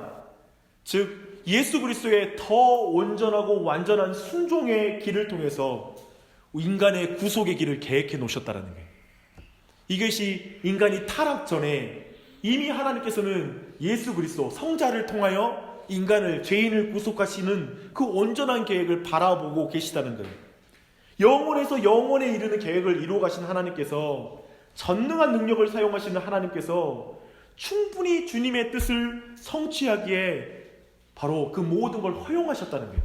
즉 예수 그리스도의 더 온전하고 완전한 순종의 길을 통해서 인간의 구속의 길을 계획해 놓으셨다는 거예요. 이것이 인간이 타락 전에 이미 하나님께서는 예수 그리스도 성자를 통하여 인간을, 죄인을 구속하시는 그 온전한 계획을 바라보고 계시다는 거예요. 영원에서 영원에 이르는 계획을 이루어 가신 하나님께서, 전능한 능력을 사용하시는 하나님께서 충분히 주님의 뜻을 성취하기에 바로 그 모든 걸 허용하셨다는 거예요.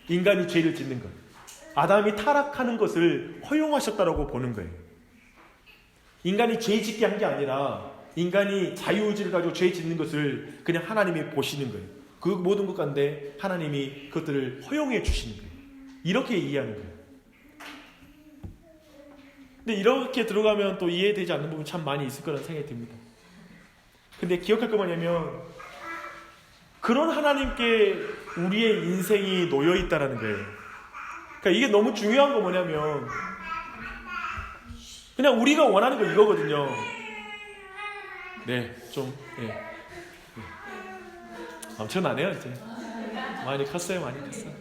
인간이 죄를 짓는 것, 아담이 타락하는 것을 허용하셨다라고 보는 거예요. 인간이 죄 짓게 한 게 아니라 인간이 자유의지를 가지고 죄 짓는 것을 그냥 하나님이 보시는 거예요. 그 모든 것 가운데 하나님이 그것들을 허용해 주시는 거예요. 이렇게 이해하는 거예요. 근데 이렇게 들어가면 또 이해되지 않는 부분 참 많이 있을 거라는 생각이 듭니다. 근데 기억할 거 뭐냐면, 그런 하나님께 우리의 인생이 놓여 있다라는 거예요. 그러니까 이게 너무 중요한 거 뭐냐면, 그냥 우리가 원하는 거 이거거든요. 네, 좀 엄청나네요. 이제 많이 컸어요, 많이 컸어요.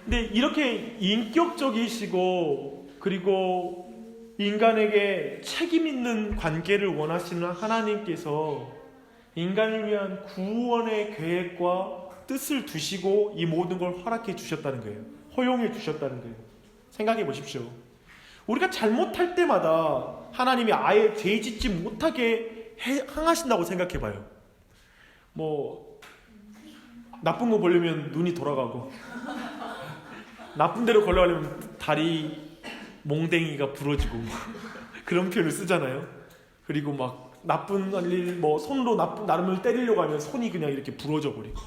근데 이렇게 인격적이시고 그리고 인간에게 책임 있는 관계를 원하시는 하나님께서 인간을 위한 구원의 계획과 뜻을 두시고 이 모든 걸 허락해 주셨다는 거예요. 허용해 주셨다는 거예요. 생각해 보십시오. 우리가 잘못할 때마다 하나님이 아예 죄 짓지 못하게 행하신다고 생각해 봐요. 뭐 나쁜 거 보려면 눈이 돌아가고, 나쁜 데로 걸어가려면 다리 몽댕이가 부러지고 그런 표현을 쓰잖아요. 그리고 막 나쁜 일, 뭐 손으로 나쁜 나름을 때리려고 하면 손이 그냥 이렇게 부러져 버리고.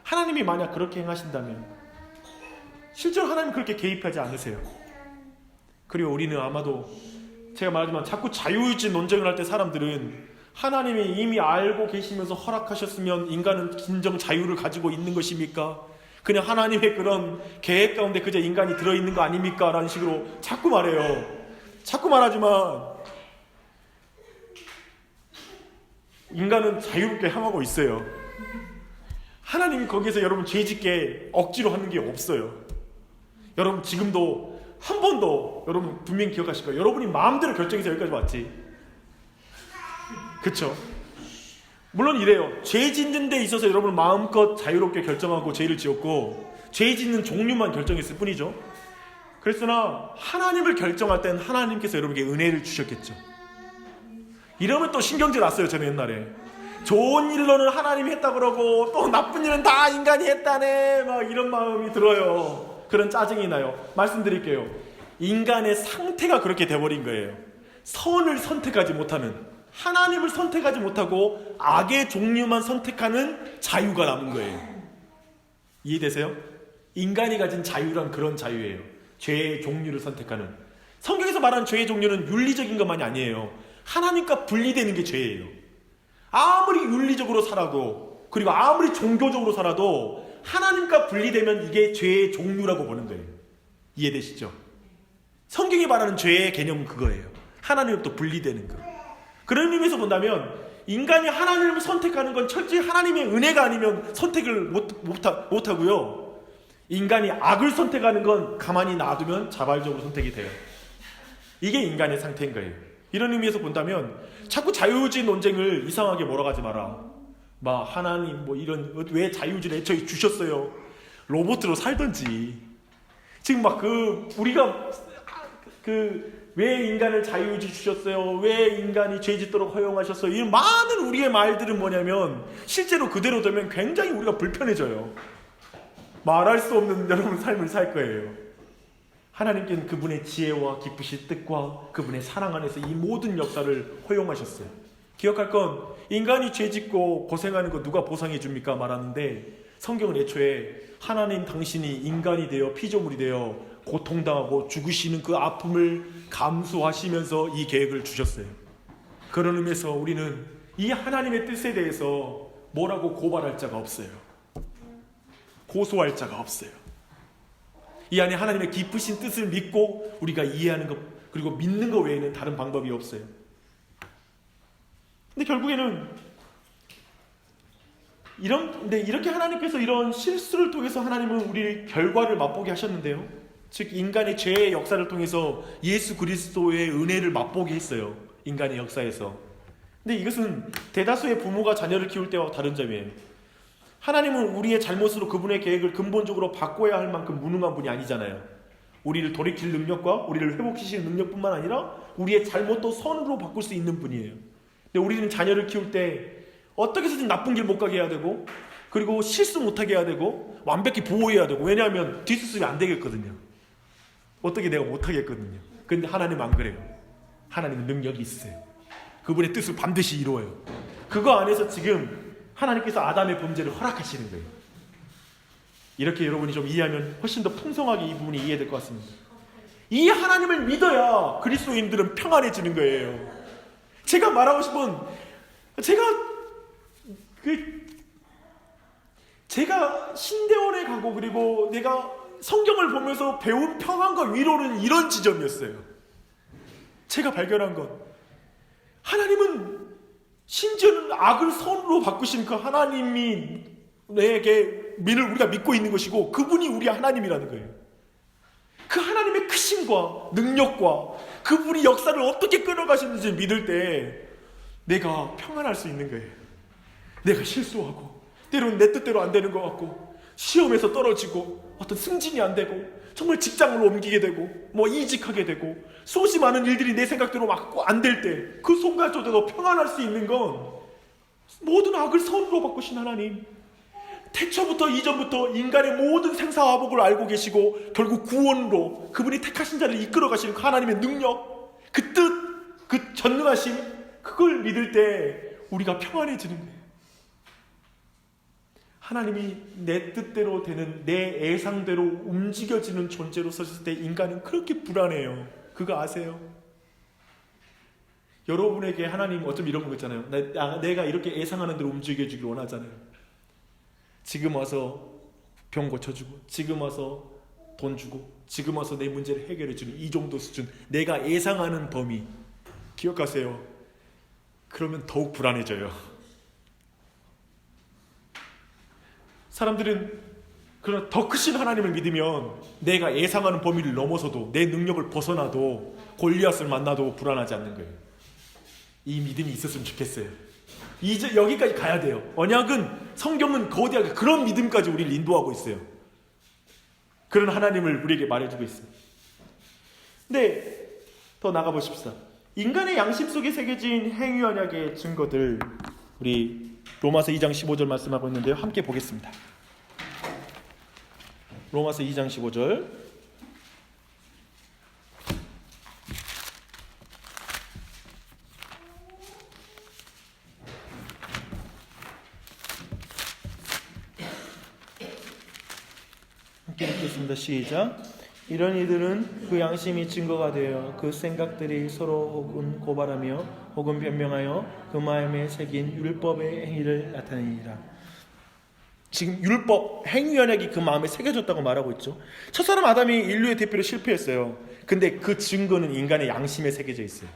하나님이 만약 그렇게 행하신다면 실제로 하나님 그렇게 개입하지 않으세요. 그리고 우리는 아마도 제가 말하지만 자꾸 자유의지 논쟁을 할 때 사람들은 하나님이 이미 알고 계시면서 허락하셨으면 인간은 진정 자유를 가지고 있는 것입니까? 그냥 하나님의 그런 계획 가운데 그저 인간이 들어있는 거 아닙니까? 라는 식으로 자꾸 말해요. 자꾸 말하지만 인간은 자유롭게 행하고 있어요. 하나님이 거기에서 여러분 죄짓게 억지로 하는 게 없어요. 여러분 지금도 한 번도, 여러분 분명히 기억하실 거예요. 여러분이 마음대로 결정해서 여기까지 왔지. 그쵸? 물론 이래요. 죄 짓는 데 있어서 여러분 마음껏 자유롭게 결정하고 죄를 지었고 죄 짓는 종류만 결정했을 뿐이죠. 그랬으나 하나님을 결정할 땐 하나님께서 여러분에게 은혜를 주셨겠죠. 이러면 또 신경질 났어요. 저는 옛날에 좋은 일로는 하나님이 했다 그러고 또 나쁜 일은 다 인간이 했다네, 막 이런 마음이 들어요. 그런 짜증이 나요. 말씀드릴게요. 인간의 상태가 그렇게 돼버린 거예요. 선을 선택하지 못하는, 하나님을 선택하지 못하고 악의 종류만 선택하는 자유가 남은 거예요. 이해되세요? 인간이 가진 자유란 그런 자유예요. 죄의 종류를 선택하는. 성경에서 말하는 죄의 종류는 윤리적인 것만이 아니에요. 하나님과 분리되는 게 죄예요. 아무리 윤리적으로 살아도 그리고 아무리 종교적으로 살아도 하나님과 분리되면 이게 죄의 종류라고 보는 거예요. 이해되시죠? 성경이 말하는 죄의 개념은 그거예요. 하나님으로부터 분리되는 거. 그런 의미에서 본다면 인간이 하나님을 선택하는 건 철저히 하나님의 은혜가 아니면 선택을 못하고요. 인간이 악을 선택하는 건 가만히 놔두면 자발적으로 선택이 돼요. 이게 인간의 상태인 거예요. 이런 의미에서 본다면 자꾸 자유주의 논쟁을 이상하게 몰아가지 마라. 막 하나님 뭐 이런 왜 자유주의를 애초에 주셨어요. 로봇으로 살든지. 지금 막 우리가 왜 인간을 자유주의 주셨어요? 왜 인간이 죄 짓도록 허용하셨어요? 이런 많은 우리의 말들은 뭐냐면 실제로 그대로 되면 굉장히 우리가 불편해져요. 말할 수 없는 여러분 삶을 살 거예요. 하나님께는 그분의 지혜와 기쁘신 뜻과 그분의 사랑 안에서 이 모든 역사를 허용하셨어요. 기억할 건 인간이 죄 짓고 고생하는 거 누가 보상해 줍니까? 말하는데 성경은 애초에 하나님 당신이 인간이 되어 피조물이 되어 고통당하고 죽으시는 그 아픔을 감수하시면서 이 계획을 주셨어요. 그런 의미에서 우리는 이 하나님의 뜻에 대해서 뭐라고 고발할 자가 없어요. 고소할 자가 없어요. 이 안에 하나님의 기쁘신 뜻을 믿고 우리가 이해하는 것 그리고 믿는 것 외에는 다른 방법이 없어요. 근데 결국에는 이렇게 하나님께서 이런 실수를 통해서 하나님은 우리 결과를 맛보게 하셨는데요. 즉 인간의 죄의 역사를 통해서 예수 그리스도의 은혜를 맛보게 했어요. 인간의 역사에서. 근데 이것은 대다수의 부모가 자녀를 키울 때와 다른 점이에요. 하나님은 우리의 잘못으로 그분의 계획을 근본적으로 바꿔야 할 만큼 무능한 분이 아니잖아요. 우리를 돌이킬 능력과 우리를 회복시키는 능력뿐만 아니라 우리의 잘못도 선으로 바꿀 수 있는 분이에요. 근데 우리는 자녀를 키울 때 어떻게 해서든 나쁜 길 못 가게 해야 되고 그리고 실수 못하게 해야 되고 완벽히 보호해야 되고 왜냐하면 뒷수습이 안 되겠거든요. 어떻게 내가 못하겠거든요. 근데 하나님 안 그래요. 하나님은 능력이 있어요. 그분의 뜻을 반드시 이루어요. 그거 안에서 지금 하나님께서 아담의 범죄를 허락하시는 거예요. 이렇게 여러분이 좀 이해하면 훨씬 더 풍성하게 이 부분이 이해될 것 같습니다. 이 하나님을 믿어야 그리스도인들은 평안해지는 거예요. 제가 말하고 싶은 제가 신대원에 가고 그리고 내가 성경을 보면서 배운 평안과 위로는 이런 지점이었어요. 제가 발견한 건 하나님은 심지어는 악을 선으로 바꾸신 그 하나님이 내게 우리가 믿고 있는 것이고 그분이 우리 하나님이라는 거예요. 그 하나님의 크심과 능력과 그분이 역사를 어떻게 끌어가시는지 믿을 때 내가 평안할 수 있는 거예요. 내가 실수하고 때로는 내 뜻대로 안 되는 것 같고 시험에서 떨어지고 어떤 승진이 안 되고 정말 직장을 옮기게 되고 뭐 이직하게 되고 수없이 많은 일들이 내 생각대로 막 안 될 때 그 순간조차도 평안할 수 있는 건 모든 악을 선으로 바꾸신 하나님, 태초부터 이전부터 인간의 모든 생사화복을 알고 계시고 결국 구원으로 그분이 택하신 자를 이끌어 가시는 그 하나님의 능력, 그 뜻, 그 전능하심, 그걸 믿을 때 우리가 평안해지는 거예요. 하나님이 내 뜻대로 되는 내 예상대로 움직여지는 존재로 서셨을 때 인간은 그렇게 불안해요. 그거 아세요? 여러분에게 하나님 어쩜 이런 거 있잖아요. 내가 이렇게 예상하는 대로 움직여주길 원하잖아요. 지금 와서 병 고쳐주고 지금 와서 돈 주고 지금 와서 내 문제를 해결해주는 이 정도 수준, 내가 예상하는 범위 기억하세요. 그러면 더욱 불안해져요. 사람들은 그러나 더 크신 하나님을 믿으면 내가 예상하는 범위를 넘어서도 내 능력을 벗어나도 골리앗을 만나도 불안하지 않는 거예요. 이 믿음이 있었으면 좋겠어요. 이제 여기까지 가야 돼요. 언약은, 성경은 거대하게 그런 믿음까지 우리를 인도하고 있어요. 그런 하나님을 우리에게 말해주고 있어요. 근데 더 나가보십시다. 인간의 양심 속에 새겨진 행위 언약의 증거들, 우리 로마서 2장 15절 말씀하고 있는데요. 함께 보겠습니다. 로마서 2장 15절. 함께 읽겠습니다. 시작. 이런 이들은 그 양심이 증거가 되어 그 생각들이 서로 혹은 고발하며 혹은 변명하여 그 마음에 새긴 율법의 행위를 나타내니라. 지금 율법, 행위 언약이 그 마음에 새겨졌다고 말하고 있죠. 첫사람 아담이 인류의 대표로 실패했어요. 근데 그 증거는 인간의 양심에 새겨져 있어요.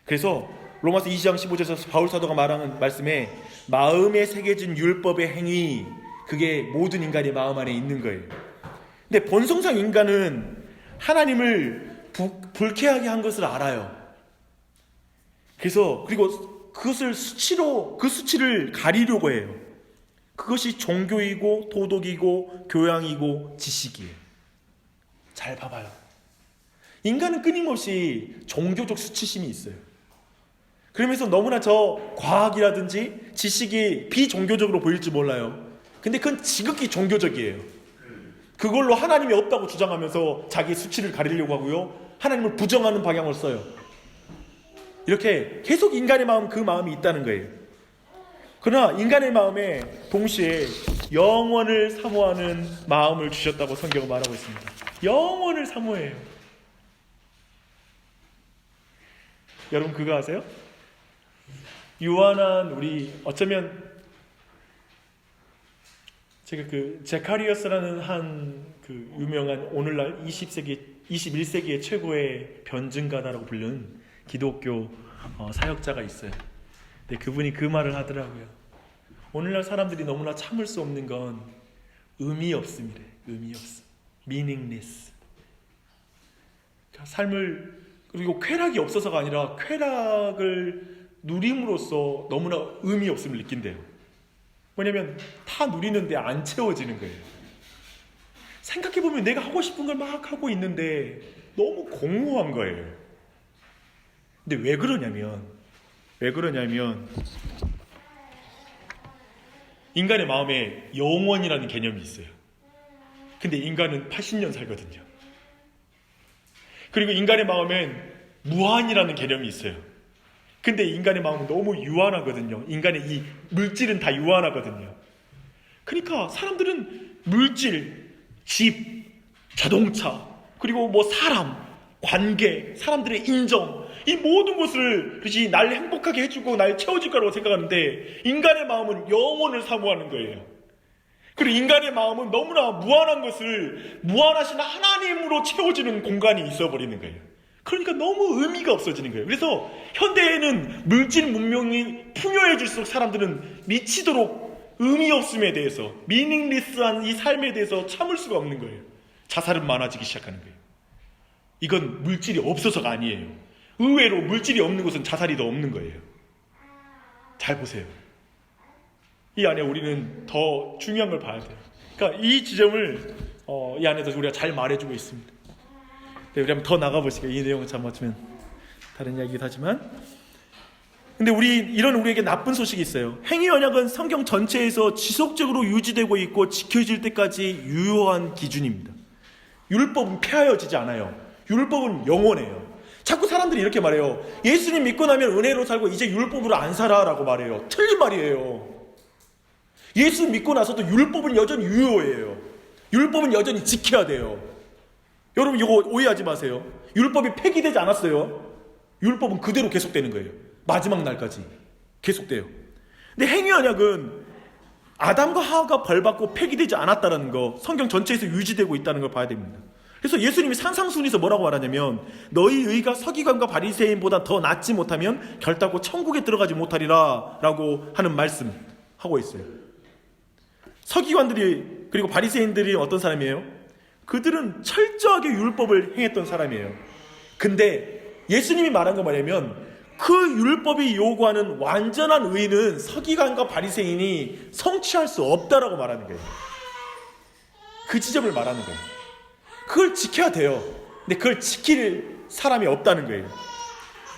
그래서 로마서 2장 15절에서 바울 사도가 말하는 말씀에 마음에 새겨진 율법의 행위, 그게 모든 인간의 마음 안에 있는 거예요. 근데 본성상 인간은 하나님을 불쾌하게 한 것을 알아요. 그래서 그리고 그것을 수치로, 그 수치를 가리려고 해요. 그것이 종교이고 도덕이고 교양이고 지식이에요. 잘 봐봐요. 인간은 끊임없이 종교적 수치심이 있어요. 그러면서 너무나 저 과학이라든지 지식이 비종교적으로 보일지 몰라요. 근데 그건 지극히 종교적이에요. 그걸로 하나님이 없다고 주장하면서 자기 수치를 가리려고 하고요. 하나님을 부정하는 방향을 써요. 이렇게 계속 인간의 마음, 그 마음이 있다는 거예요. 그러나 인간의 마음에 동시에 영원을 사모하는 마음을 주셨다고 성경은 말하고 있습니다. 영원을 사모해요. 여러분 그거 아세요? 유한한 우리 어쩌면 제가 그 제카리어스라는 한 그 유명한 오늘날 21세기의 최고의 변증가다라고 부르는 기독교 사역자가 있어요. 근데 그분이 그 말을 하더라고요. 오늘날 사람들이 너무나 참을 수 없는 건 의미 없음이래. 의미 없음. meaningless. 삶을, 그리고 쾌락이 없어서가 아니라 쾌락을 누림으로써 너무나 의미 없음을 느낀대요. 뭐냐면 다 누리는데 안 채워지는 거예요. 생각해보면 내가 하고 싶은 걸 막 하고 있는데 너무 공허한 거예요. 근데 왜 그러냐면 인간의 마음에 영원이라는 개념이 있어요. 근데 인간은 80년 살거든요. 그리고 인간의 마음엔 무한이라는 개념이 있어요. 근데 인간의 마음은 너무 유한하거든요. 인간의 이 물질은 다 유한하거든요. 그러니까 사람들은 물질, 집, 자동차, 그리고 뭐 사람, 관계, 사람들의 인정, 이 모든 것을 그렇지 날 행복하게 해주고 날 채워줄 거라고 생각하는데 인간의 마음은 영원을 사모하는 거예요. 그리고 인간의 마음은 너무나 무한한 것을 무한하신 하나님으로 채워지는 공간이 있어버리는 거예요. 그러니까 너무 의미가 없어지는 거예요. 그래서 현대에는 물질 문명이 풍요해질수록 사람들은 미치도록 의미 없음에 대해서, 미닝리스한 이 삶에 대해서 참을 수가 없는 거예요. 자살은 많아지기 시작하는 거예요. 이건 물질이 없어서가 아니에요. 의외로 물질이 없는 곳은 자살이 더 없는 거예요. 잘 보세요. 이 안에 우리는 더 중요한 걸 봐야 돼요. 그러니까 이 지점을 이 안에서 우리가 잘 말해주고 있습니다. 네, 우리 한번 더 나가보시죠. 이 내용을 잘 맞추면 다른 이야기도 하지만, 근데 이런 우리에게 나쁜 소식이 있어요. 행위 언약은 성경 전체에서 지속적으로 유지되고 있고 지켜질 때까지 유효한 기준입니다. 율법은 폐하여지지 않아요. 율법은 영원해요. 자꾸 사람들이 이렇게 말해요. 예수님 믿고 나면 은혜로 살고 이제 율법으로 안 살아라고 말해요. 틀린 말이에요. 예수 믿고 나서도 율법은 여전히 유효해요. 율법은 여전히 지켜야 돼요. 여러분 이거 오해하지 마세요. 율법이 폐기되지 않았어요. 율법은 그대로 계속되는 거예요. 마지막 날까지 계속돼요. 근데 행위 언약은 아담과 하와가 벌받고 폐기되지 않았다는 거, 성경 전체에서 유지되고 있다는 걸 봐야 됩니다. 그래서 예수님이 산상순에서 뭐라고 말하냐면 너희 의가 서기관과 바리새인보다 더 낫지 못하면 결단코 천국에 들어가지 못하리라 라고 하는 말씀 하고 있어요. 서기관들이 그리고 바리새인들이 어떤 사람이에요? 그들은 철저하게 율법을 행했던 사람이에요. 근데 예수님이 말한 거 뭐냐면 그 율법이 요구하는 완전한 의는 서기관과 바리새인이 성취할 수 없다라고 말하는 거예요. 그 지점을 말하는 거예요. 그걸 지켜야 돼요. 근데 그걸 지킬 사람이 없다는 거예요.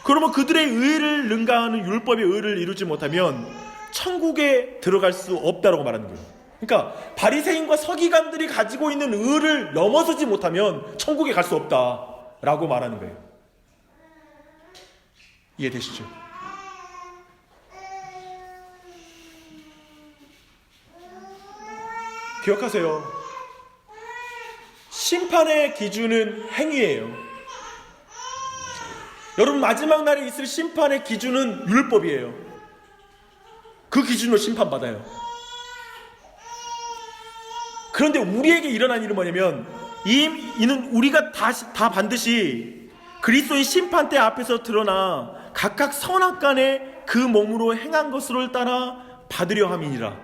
그러면 그들의 의를 능가하는 율법의 의를 이루지 못하면 천국에 들어갈 수 없다라고 말하는 거예요. 그러니까 바리새인과 서기관들이 가지고 있는 의를 넘어서지 못하면 천국에 갈 수 없다라고 말하는 거예요. 이해되시죠? 기억하세요. 심판의 기준은 행위예요. 여러분 마지막 날에 있을 심판의 기준은 율법이에요. 그 기준으로 심판받아요. 그런데 우리에게 일어난 일은 뭐냐면 이는 우리가 다 반드시 그리스도의 심판대 앞에서 드러나 각각 선악간에 그 몸으로 행한 것을 따라 받으려 함이니라.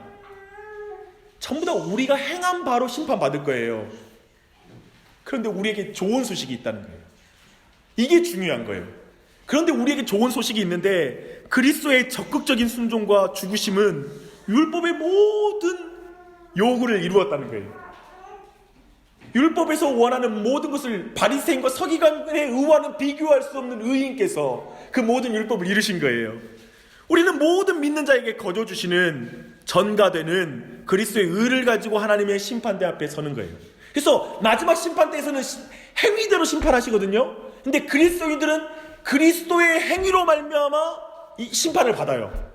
전부 다 우리가 행한 바로 심판받을 거예요. 그런데 우리에게 좋은 소식이 있다는 거예요. 이게 중요한 거예요. 그런데 우리에게 좋은 소식이 있는데 그리스도의 적극적인 순종과 죽으심은 율법의 모든 요구를 이루었다는 거예요. 율법에서 원하는 모든 것을 바리새인과 서기관의 의와는 비교할 수 없는 의인께서 그 모든 율법을 이루신 거예요. 우리는 모든 믿는 자에게 거저주시는 전가되는 그리스도의 의를 가지고 하나님의 심판대 앞에 서는 거예요. 그래서 마지막 심판대에서는 행위대로 심판하시거든요. 근데 그리스도인들은 그리스도의 행위로 말미암아 이 심판을 받아요.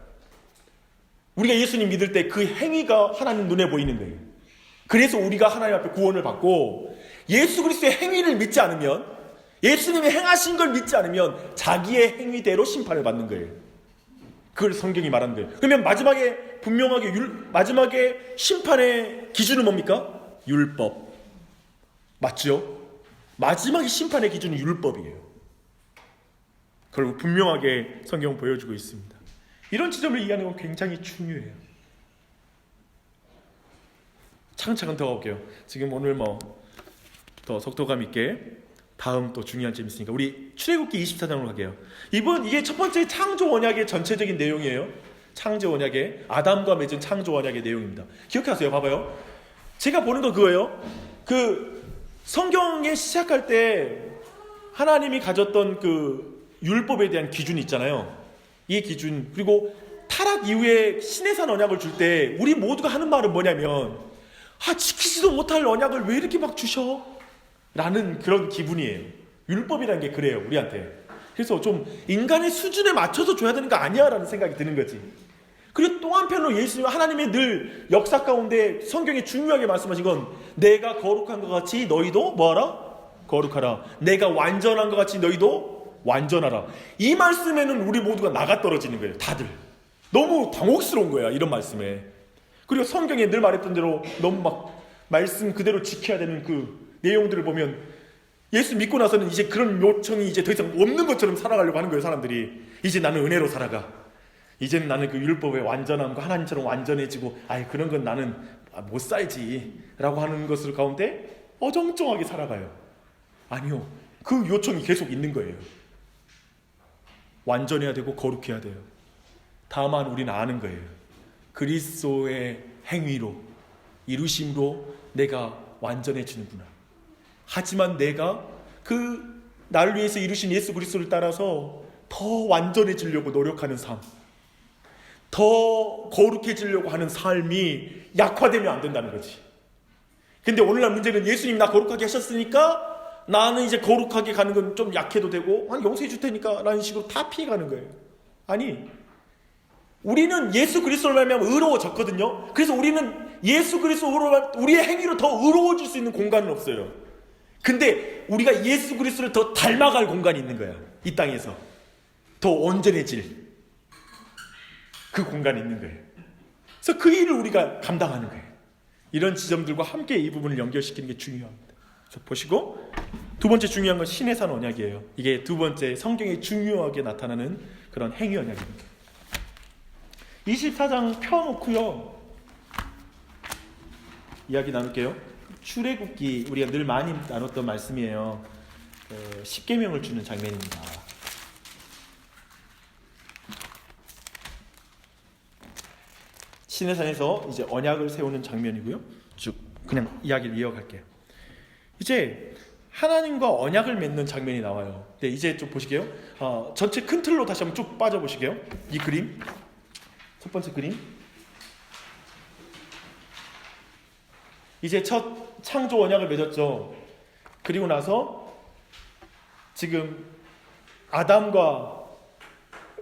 우리가 예수님 믿을 때 그 행위가 하나님 눈에 보이는 거예요. 그래서 우리가 하나님 앞에 구원을 받고, 예수 그리스도의 행위를 믿지 않으면, 예수님이 행하신 걸 믿지 않으면 자기의 행위대로 심판을 받는 거예요. 그걸 성경이 말하는 거예요. 그러면 마지막에 분명하게 마지막에 심판의 기준은 뭡니까? 율법. 맞죠? 마지막에 심판의 기준은 율법이에요. 그걸 분명하게 성경은 보여주고 있습니다. 이런 지점을 이해하는 건 굉장히 중요해요. 차근차근 더 가볼게요. 지금 오늘 더 속도감 있게 다음 또 중요한 점 있으니까 우리 출애굽기 24장으로 갈게요. 이게 첫 번째 창조 언약의 전체적인 내용이에요. 창조 언약의 아담과 맺은 창조 언약의 내용입니다. 기억하세요. 봐봐요. 제가 보는 거 그거예요. 그 성경에 시작할 때 하나님이 가졌던 그 율법에 대한 기준이 있잖아요. 이 기준, 그리고 타락 이후에 시내산 언약을 줄 때 우리 모두가 하는 말은 뭐냐면, 지키지도 못할 언약을 왜 이렇게 막 주셔? 라는 그런 기분이에요. 율법이라는 게 그래요, 우리한테. 그래서 좀 인간의 수준에 맞춰서 줘야 되는 거 아니야? 라는 생각이 드는 거지. 그리고 또 한편으로 예수님, 하나님의 늘 역사 가운데 성경에 중요하게 말씀하신 건, 내가 거룩한 것 같이 너희도 뭐하라? 거룩하라. 내가 완전한 것 같이 너희도 완전하라. 이 말씀에는 우리 모두가 나가 떨어지는 거예요. 다들 너무 당혹스러운 거야, 이런 말씀에. 그리고 성경에 늘 말했던 대로 너무 막 말씀 그대로 지켜야 되는 그 내용들을 보면, 예수 믿고 나서는 이제 그런 요청이 이제 더 이상 없는 것처럼 살아가려고 하는 거예요. 사람들이 이제 나는 은혜로 살아가, 이제는 나는 그 율법의 완전함과 하나님처럼 완전해지고, 그런 건 나는 못 살지 라고 하는 것을 가운데 어정쩡하게 살아가요. 아니요, 그 요청이 계속 있는 거예요. 완전해야 되고 거룩해야 돼요. 다만 우리는 아는 거예요. 그리스도의 행위로, 이루심으로 내가 완전해지는구나. 하지만 내가 나를 위해서 이루신 예수 그리스도를 따라서 더 완전해지려고 노력하는 삶, 더 거룩해지려고 하는 삶이 약화되면 안 된다는 거지. 근데 오늘날 문제는 예수님 나 거룩하게 하셨으니까 나는 이제 거룩하게 가는 건 좀 약해도 되고, 용서해 줄 테니까 라는 식으로 다 피해가는 거예요. 아니, 우리는 예수 그리스도를 말미암아 의로워졌거든요. 그래서 우리는 예수 그리스도로 우리의 행위로 더 의로워질 수 있는 공간은 없어요. 근데 우리가 예수 그리스도를 더 닮아갈 공간이 있는 거야. 이 땅에서 더 온전해질 그 공간이 있는 거예요. 그래서 그 일을 우리가 감당하는 거예요. 이런 지점들과 함께 이 부분을 연결시키는 게 중요합니다. 그래서 보시고, 두 번째 중요한 건 시내산 언약이에요. 이게 두 번째 성경에 중요하게 나타나는 그런 행위 언약입니다. 24장 펴놓고요, 이야기 나눌게요. 출애굽기, 우리가 늘 많이 나눴던 말씀이에요. 10계명을 주는 장면입니다. 시내산에서 이제 언약을 세우는 장면이고요. 쭉 그냥 이야기를 이어갈게요. 이제 하나님과 언약을 맺는 장면이 나와요. 네, 이제 좀 보시게요. 전체 큰 틀로 다시 한번 쭉 빠져보시게요. 이 그림, 첫 번째 그림. 이제 첫 창조 언약을 맺었죠. 그리고 나서 지금 아담과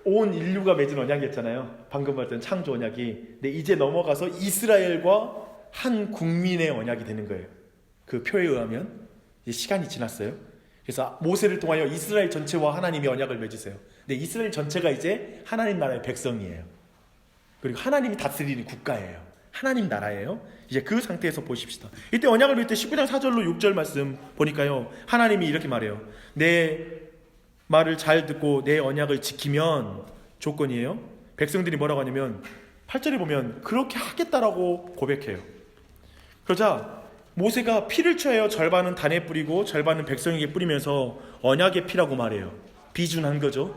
온 인류가 맺은 언약이었잖아요. 방금 말했던 창조 언약이. 근데 이제 넘어가서 이스라엘과 한 국민의 언약이 되는 거예요. 그 표에 의하면 이제 시간이 지났어요. 그래서 모세를 통하여 이스라엘 전체와 하나님이 언약을 맺으세요. 근데 이스라엘 전체가 이제 하나님 나라의 백성이에요. 그리고 하나님이 다스리는 국가예요. 하나님 나라예요. 이제 그 상태에서 보십시다. 이때 언약을 맺을 때 19장 4절로 6절 말씀 보니까요, 하나님이 이렇게 말해요. 내 말을 잘 듣고 내 언약을 지키면, 조건이에요. 백성들이 뭐라고 하냐면 8절에 보면 그렇게 하겠다라고 고백해요. 그러자 모세가 피를 취하여 절반은 단에 뿌리고 절반은 백성에게 뿌리면서 언약의 피라고 말해요. 비준한 거죠.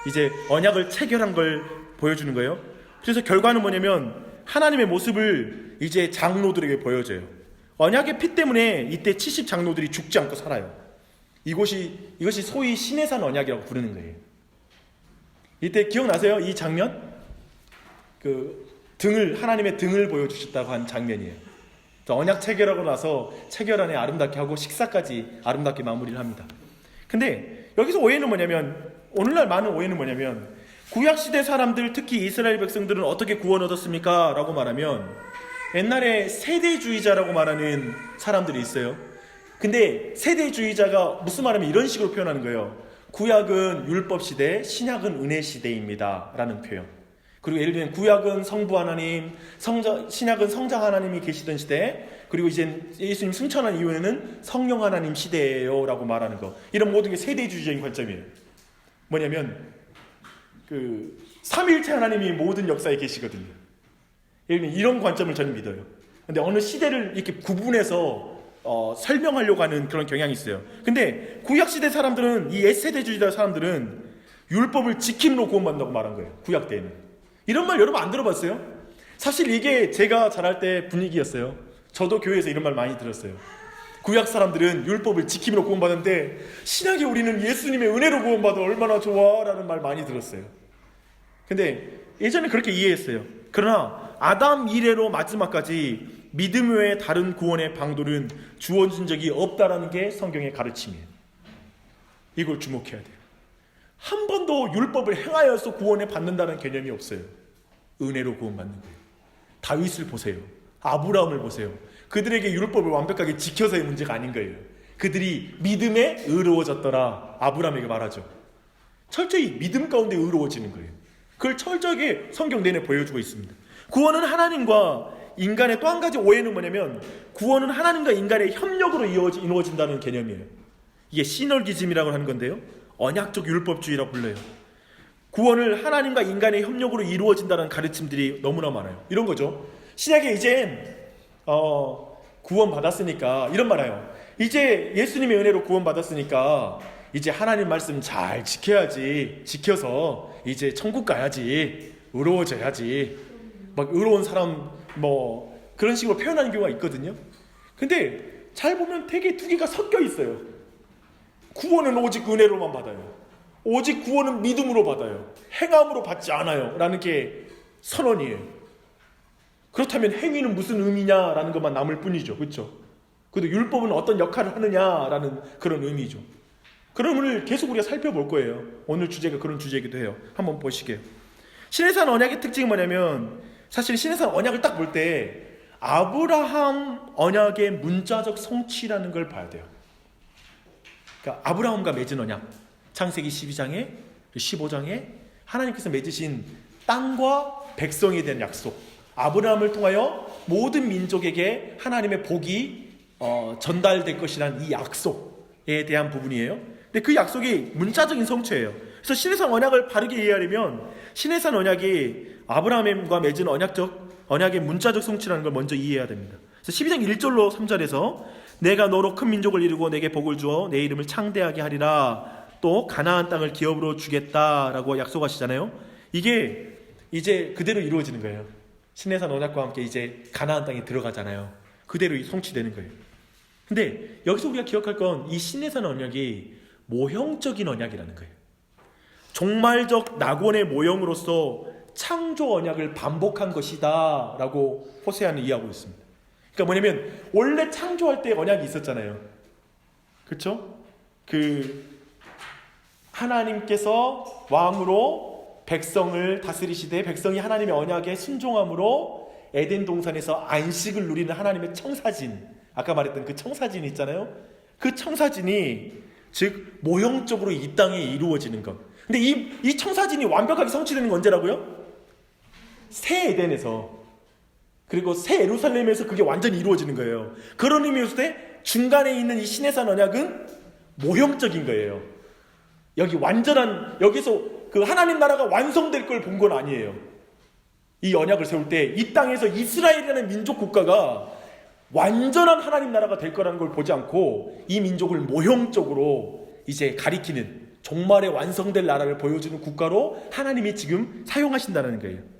이제 언약을 체결한 걸 보여주는 거예요. 그래서 결과는 뭐냐면 하나님의 모습을 이제 장로들에게 보여줘요. 언약의 피 때문에 이때 70 장로들이 죽지 않고 살아요. 이것이 소위 시내산 언약이라고 부르는 거예요. 이때 기억나세요? 이 장면? 하나님의 등을 보여주셨다고 한 장면이에요. 언약 체결하고 나서 체결 안에 아름답게 하고 식사까지 아름답게 마무리를 합니다. 근데 여기서 오해는 뭐냐면, 오늘날 많은 오해는 뭐냐면, 구약시대 사람들, 특히 이스라엘 백성들은 어떻게 구원 얻었습니까? 라고 말하면 옛날에 세대주의자라고 말하는 사람들이 있어요. 근데 세대주의자가 무슨 말하면 이런 식으로 표현하는 거예요. 구약은 율법시대, 신약은 은혜시대입니다 라는 표현. 그리고 예를 들면 구약은 성부 하나님, 신약은 성자 하나님이 계시던 시대, 그리고 이제 예수님 승천한 이후에는 성령 하나님 시대예요 라고 말하는 거. 이런 모든 게 세대주의적인 관점이에요. 뭐냐면 삼위일체 하나님이 모든 역사에 계시거든요. 예를 들면 이런 관점을 저는 믿어요. 근데 어느 시대를 이렇게 구분해서 설명하려고 하는 그런 경향이 있어요. 근데 구약시대 사람들은, 이 옛세대주의자 사람들은 율법을 지킴으로 구원받는다고 말한 거예요. 구약 때에는. 이런 말 여러분 안 들어봤어요? 사실 이게 제가 자랄 때 분위기였어요. 저도 교회에서 이런 말 많이 들었어요. 구약 사람들은 율법을 지킴으로 구원받는데 신약에 우리는 예수님의 은혜로 구원받아 얼마나 좋아 라는 말 많이 들었어요. 근데 예전에 그렇게 이해했어요. 그러나 아담 이래로 마지막까지 믿음 외에 다른 구원의 방도는 주어진 적이 없다라는 게 성경의 가르침이에요. 이걸 주목해야 돼요. 한 번도 율법을 행하여서 구원을 받는다는 개념이 없어요. 은혜로 구원받는 거예요. 다윗을 보세요. 아브라함을 보세요. 그들에게 율법을 완벽하게 지켜서의 문제가 아닌 거예요. 그들이 믿음에 의로워졌더라, 아브라함에게 말하죠. 철저히 믿음 가운데 의로워지는 거예요. 그걸 철저하게 성경 내내 보여주고 있습니다. 구원은 하나님과 인간의 또 한 가지 오해는 뭐냐면, 구원은 하나님과 인간의 협력으로 이루어진다는 개념이에요. 이게 시너기즘이라고 하는 건데요, 언약적 율법주의라고 불러요. 구원을 하나님과 인간의 협력으로 이루어진다는 가르침들이 너무나 많아요. 이런 거죠. 신약에 이제 구원 받았으니까 이런 말 해요. 이제 예수님의 은혜로 구원 받았으니까 이제 하나님 말씀 잘 지켜야지, 지켜서 이제 천국 가야지, 의로워져야지, 막 의로운 사람 뭐 그런 식으로 표현하는 경우가 있거든요. 근데 잘 보면 되게 두 개가 섞여 있어요. 구원은 오직 은혜로만 받아요. 오직 구원은 믿음으로 받아요. 행함으로 받지 않아요 라는 게 선언이에요. 그렇다면 행위는 무슨 의미냐라는 것만 남을 뿐이죠. 그렇죠? 그래도 율법은 어떤 역할을 하느냐라는 그런 의미죠. 그럼 오늘 계속 우리가 살펴볼 거예요. 오늘 주제가 그런 주제이기도 해요. 한번 보시게요. 시내산 언약의 특징이 뭐냐면, 사실 시내산 언약을 딱 볼 때 아브라함 언약의 문자적 성취라는 걸 봐야 돼요. 그러니까 아브라함과 맺은 언약, 창세기 12장에 15장에 하나님께서 맺으신 땅과 백성에 대한 약속, 아브라함을 통하여 모든 민족에게 하나님의 복이 전달될 것이라는 이 약속에 대한 부분이에요. 근데 그 약속이 문자적인 성취예요. 그래서 시내산 언약을 바르게 이해하려면 시내산 언약이 아브라함과 맺은 언약의 문자적 성취라는 걸 먼저 이해해야 됩니다. 그래서 12장 1절로 3절에서 내가 너로 큰 민족을 이루고 내게 복을 주어 내 이름을 창대하게 하리라, 또 가나안 땅을 기업으로 주겠다라고 약속하시잖아요. 이게 이제 그대로 이루어지는 거예요. 시내산 언약과 함께 이제 가나안 땅에 들어가잖아요. 그대로 성취되는 거예요. 근데 여기서 우리가 기억할 건 이 시내산 언약이 모형적인 언약이라는 거예요. 종말적 낙원의 모형으로서 창조 언약을 반복한 것이다 라고 호세아는 이해하고 있습니다. 그러니까 뭐냐면 원래 창조할 때 언약이 있었잖아요. 그렇죠? 하나님께서 왕으로 백성을 다스리시되 백성이 하나님의 언약에 순종함으로 에덴 동산에서 안식을 누리는 하나님의 청사진, 아까 말했던 그 청사진이 있잖아요. 그 청사진이 즉 모형적으로 이 땅에 이루어지는 것. 근데 이 청사진이 완벽하게 성취되는 건 언제라고요? 새 에덴에서. 그리고 새 예루살렘에서 그게 완전히 이루어지는 거예요. 그런 의미였을 때 중간에 있는 이 시내산 언약은 모형적인 거예요. 여기 완전한, 여기서 그 하나님 나라가 완성될 걸 본 건 아니에요. 이 언약을 세울 때 이 땅에서 이스라엘이라는 민족 국가가 완전한 하나님 나라가 될 거라는 걸 보지 않고 이 민족을 모형적으로 이제 가리키는, 종말에 완성될 나라를 보여주는 국가로 하나님이 지금 사용하신다는 거예요.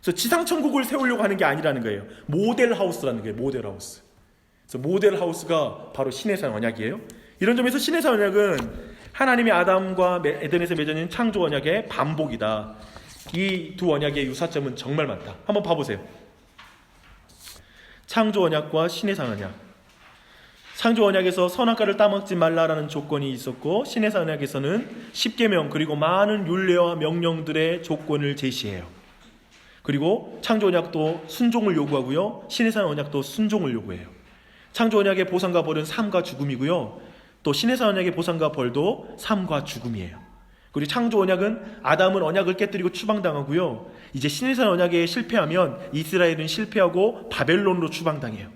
그래서 지상천국을 세우려고 하는 게 아니라는 거예요. 모델하우스라는 거예요. 모델하우스. 그래서 모델하우스가 바로 시내산 언약이에요. 이런 점에서 시내산 언약은 하나님이 아담과 에덴에서 맺어진 창조 언약의 반복이다. 이 두 언약의 유사점은 정말 많다. 한번 봐보세요. 창조 언약과 시내산 언약. 창조 언약에서 선악과를 따먹지 말라라는 조건이 있었고, 시내산 언약에서는 10계명 그리고 많은 율례와 명령들의 조건을 제시해요. 그리고 창조 언약도 순종을 요구하고요, 시내산 언약도 순종을 요구해요. 창조 언약의 보상과 벌은 삶과 죽음이고요, 또 시내산 언약의 보상과 벌도 삶과 죽음이에요. 그리고 창조 언약은 아담은 언약을 깨뜨리고 추방당하고요, 이제 시내산 언약에 실패하면 이스라엘은 실패하고 바벨론으로 추방당해요.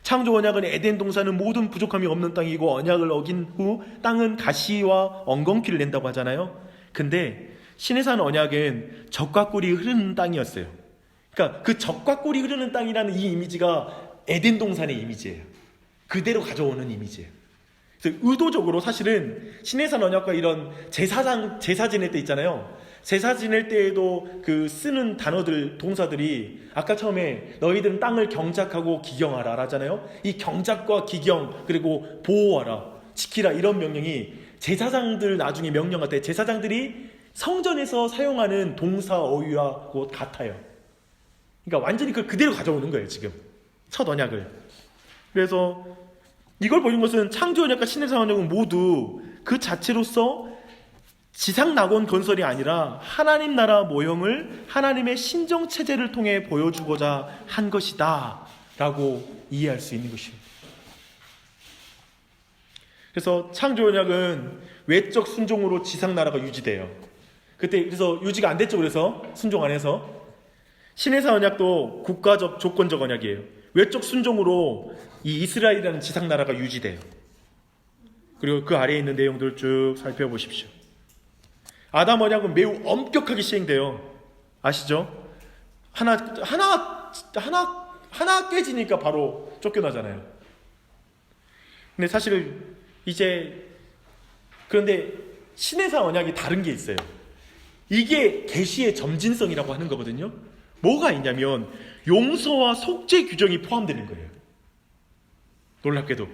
창조 언약은 에덴 동산은 모든 부족함이 없는 땅이고, 언약을 어긴 후 땅은 가시와 엉겅퀴를 낸다고 하잖아요. 근데 시내산 언약은 젖과 꿀이 흐르는 땅이었어요. 그러니까 그 젖과 꿀이 흐르는 땅이라는 이 이미지가 에덴 동산의 이미지예요. 그대로 가져오는 이미지예요. 그래서 의도적으로 사실은 시내산 언약과 이런 제사 지낼 때 있잖아요. 제사 지낼 때에도 그 쓰는 단어들, 동사들이 아까 처음에 너희들은 땅을 경작하고 기경하라 하잖아요. 이 경작과 기경, 그리고 보호하라, 지키라, 이런 명령이 제사장들 나중에 명령할 때 제사장들이 성전에서 사용하는 동사 어휘하고 같아요. 그러니까 완전히 그걸 그대로 가져오는 거예요, 지금 첫 언약을. 그래서 이걸 보여준 것은 창조 언약과 시내산 언약은 모두 그 자체로서 지상 낙원 건설이 아니라 하나님 나라 모형을 하나님의 신정 체제를 통해 보여주고자 한 것이다 라고 이해할 수 있는 것입니다. 그래서 창조 언약은 외적 순종으로 지상 나라가 유지돼요. 그때 그래서 유지가 안 됐죠. 그래서 순종 안 해서. 시내산 언약도 국가적 조건적 언약이에요. 외적 순종으로 이 이스라엘이라는 지상 나라가 유지돼요. 그리고 그 아래에 있는 내용들을 쭉 살펴보십시오. 아담 언약은 매우 엄격하게 시행돼요. 아시죠? 하나 깨지니까 바로 쫓겨나잖아요. 근데 사실 그런데 시내산 언약이 다른 게 있어요. 이게 계시의 점진성이라고 하는 거거든요. 뭐가 있냐면 용서와 속죄 규정이 포함되는 거예요. 놀랍게도.